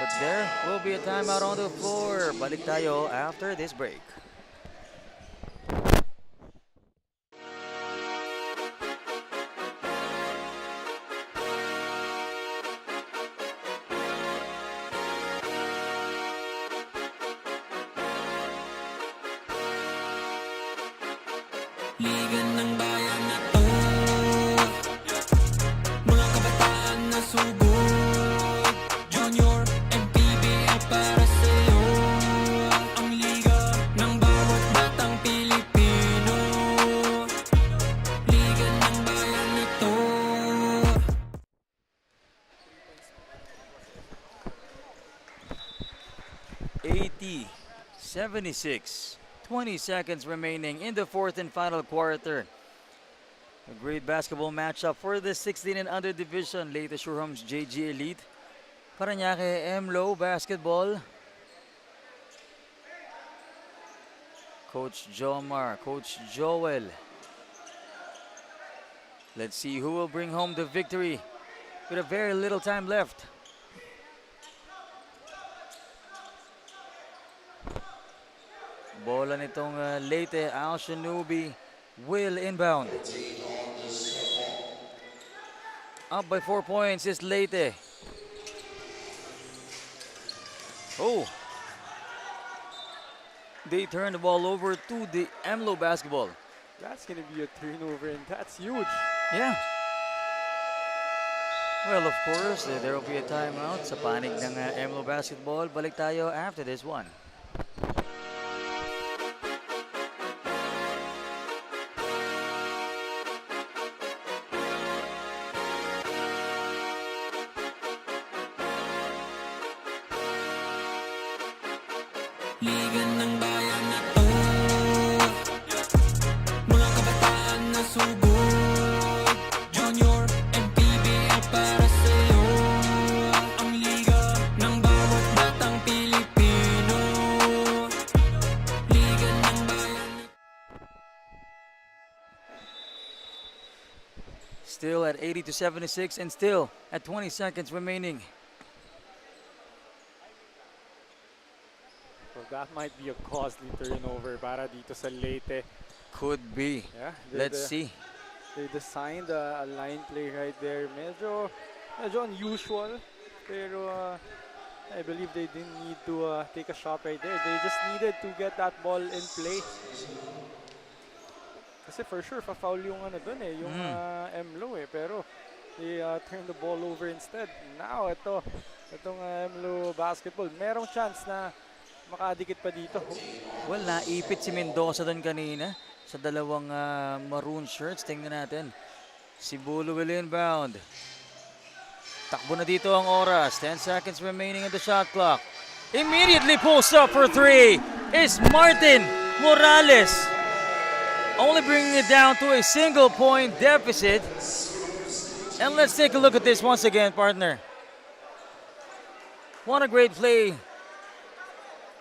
But there will be a timeout on the floor. Balik tayo after this break. Liga ng bayan na to, mga kabataan na sugod, Junior, MPBL para sa'yo. Ang liga ng bawat batang Pilipino, liga ng bayan na to. 80-76. 20 seconds remaining in the fourth and final quarter. A great basketball matchup for the 16 and under division. LEYTE XUR Homes JG Elite. Parañaque MLO basketball. Coach Jomar, Coach Joel. Let's see who will bring home the victory with a very little time left. Bola nitong Leyte, Al-Shanubi will inbound. Up by 4 points is Leyte. Oh! They turn the ball over to the MLO basketball. That's gonna be a turnover, and that's huge. Yeah. Well, of course, there will be a timeout sa panig ng MLO basketball. Balik tayo after this one. Liga ng bayan na to, mga kabataan na sugod, Junior, MPBL para sa'yo. Ang liga ng bawat batang Pilipino, liga ng bayan na Still at 80-76 and still at 20 seconds remaining. So that might be a costly turnover para dito sa Leyte. Could be. Yeah, Let's see. They designed a line play right there. Medyo unusual, pero I believe they didn't need to take a shot right there. They just needed to get that ball in play. Kasi for sure, fa-foul yung dun yung MLO pero they turned the ball over instead. Now, itong MLO basketball, merong chance na makadikit pa dito. Well, naipit si Mendoza doon kanina sa dalawang maroon shirts. Tingnan natin. Si Bulo will inbound. Takbo na dito ang oras. 10 seconds remaining in the shot clock. Immediately pulls up for three is Martin Morales. Only bringing it down to a single point deficit. And let's take a look at this once again, partner. What a great play.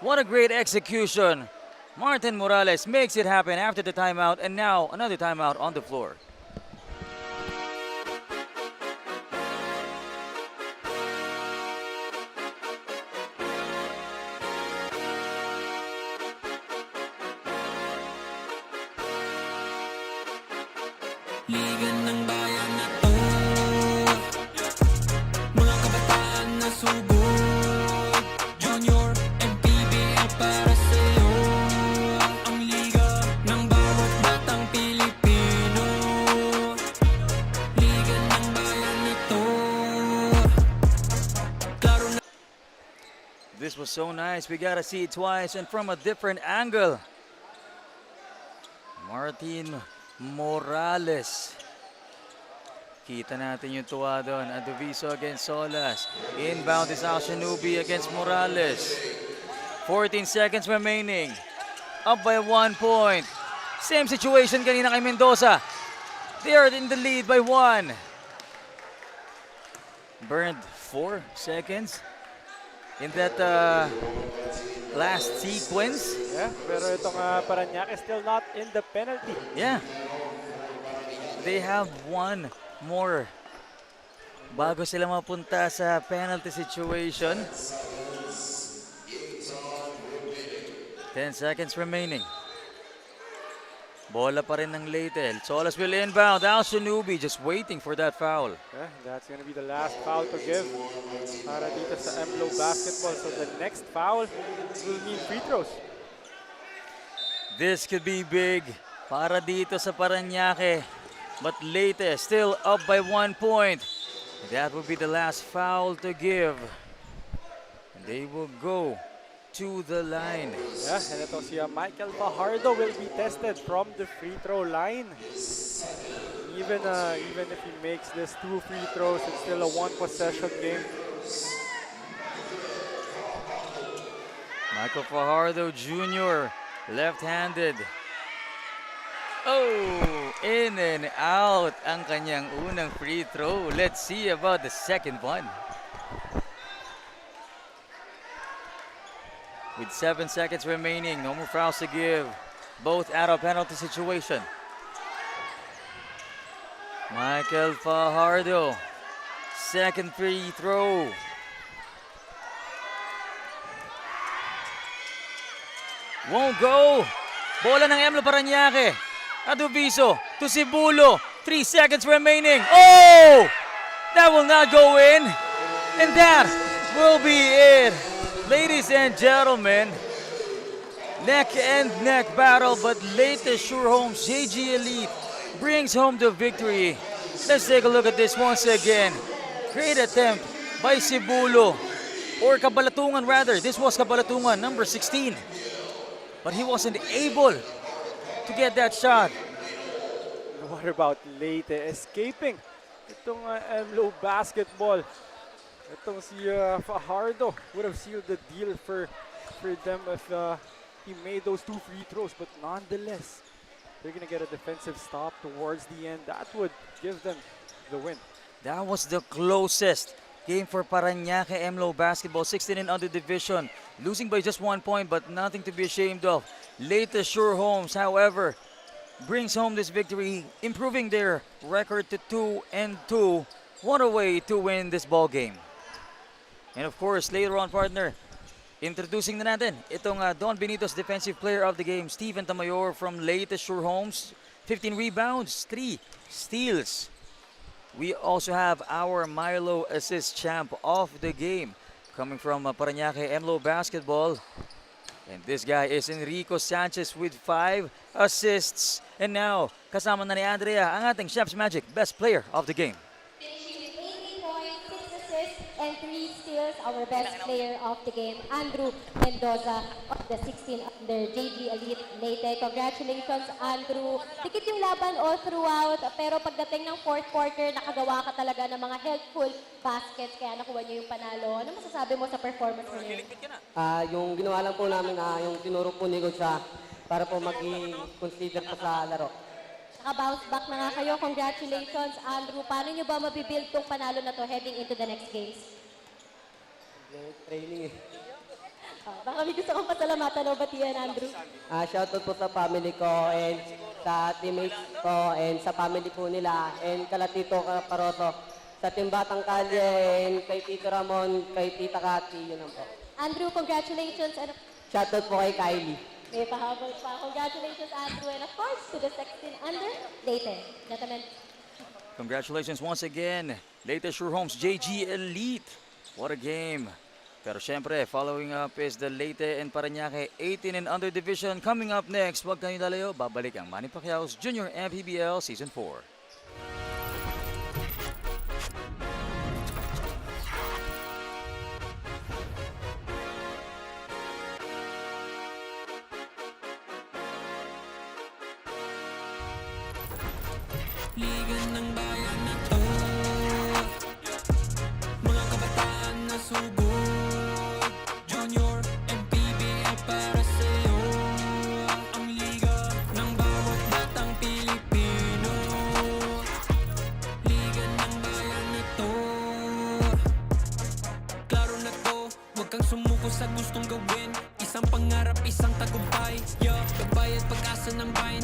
What a great execution. Martin Morales makes it happen after the timeout, and now another timeout on the floor. liga ng bayan na to, mga kabataan na sugod, Junior, MPBL para sa'yo. Ang liga ng bawat batang Pilipino, liga ng bayan na to. Klaro na This was so nice. We gotta see it twice and from a different angle. Martin Morales. Kita natin yung tuwa doon. Adoviso against Solas. Inbound is Al-Shanubi against Morales. 14 seconds remaining. Up by 1 point. Same situation kanina kay Mendoza. They are in the lead by 1. Burned 4 seconds in that last sequence. Yeah, pero itong Parañaque still not in the penalty. Yeah. They have one more bago sila mapunta sa penalty situation. 10 seconds remaining. Bola pa rin ng Leyte. Solas will inbound. Al Shanubi just waiting for that foul. Yeah, that's gonna be the last foul to give para dito sa MLO basketball. So the next foul will mean free throws. This could be big para dito sa Parañaque. But Leyte still up by 1 point. That will be the last foul to give. And they will go to the line. Yeah, and ito si Michael Fajardo will be tested from the free throw line. Even if he makes this 2 free throws, it's still a 1 possession game. Michael Fajardo Jr., left-handed. Oh, in and out ang kanyang unang free throw. Let's see about the second one. With 7 seconds remaining, no more fouls to give. Both out of penalty situation. Michael Fajardo, second free throw. Won't go. Bola ng MLO Parañaque. Aduviso to Sibulo. 3 seconds remaining. Oh! That will not go in. And that will be it. Ladies and gentlemen, neck and neck battle, but LEYTE XUR Homes JG Elite brings home the victory. Let's take a look at this once again. Great attempt by Sibulo, or Kabalatungan rather. This was Kabalatungan, number 16. But he wasn't able to get that shot. What about Leyte escaping itong MLO basketball? Itong si Fajardo would have sealed the deal for them if he made those 2 free throws. But nonetheless, they're going to get a defensive stop towards the end. That would give them the win. That was the closest game for Parañaque MLO basketball. 16 and under division. Losing by just 1 point, but nothing to be ashamed of. LEYTE XUR Homes, however, brings home this victory, improving their record to 2-2. What a way to win this ball game. And of course, later on, partner, introducing na natin itong Don Benito's Defensive Player of the Game, Steven Tamayor from LEYTE XUR Homes. 15 rebounds, 3 steals. We also have our Milo assist champ of the game coming from Parañaque MLO basketball. And this guy is Enrico Sanchez with 5 assists. And now, kasama na ni Andrea ang ating Chef's Magic Best Player of the Game. Finishing with 18 points, 6 assists, and 3 steals, our best player of the game, Andrew Mendoza of the 16 under JG Elite Leyte. Congratulations, Andrew. Dikit yung laban all throughout, pero pagdating ng 4th quarter, nakagawa ka talaga ng mga helpful baskets, kaya nakuha niyo yung panalo. Ano masasabi mo sa performance mo ngayon? Yung ginawa lang po namin, yung tinuro po ni Coach para po mag-consider po sa laro. Naka-bounce back na nga kayo. Congratulations, Andrew. Paano nyo ba mabibuild tong panalo na to heading into the next games? Training eh. Baka may gusto kong pasalamatan o batiyan, Andrew. Shoutout po sa family ko and sa teammates ko and sa family po nila and kala Tito Caparoso, sa Team Batang Kalye and kay Tito Ramon, kay Tita Kati, yun lang po. Andrew, congratulations. And Shoutout po kay Kylie. may pahabol pa. Congratulations, Andrew. And of course, to the 16 under Leyte. Gentlemen. Congratulations once again, LEYTE XUR Homes JG Elite. What a game. Pero syempre, following up is the Leyte and Parañaque 18 and under division. Coming up next, wag kayong lalayo, babalik ang Manny Pacquiao's Junior MPBL Season 4. Liga ng bayan na to, mga kabataan na sugod. Junior, MPBL para sa'yo. Ang liga ng bawat batang Pilipino. Liga ng bayan na to. Klaro na to, huwag kang sumuko sa gustong gawin. Isang pangarap, isang tagumpay. Gabay at pag-asa ng bayan.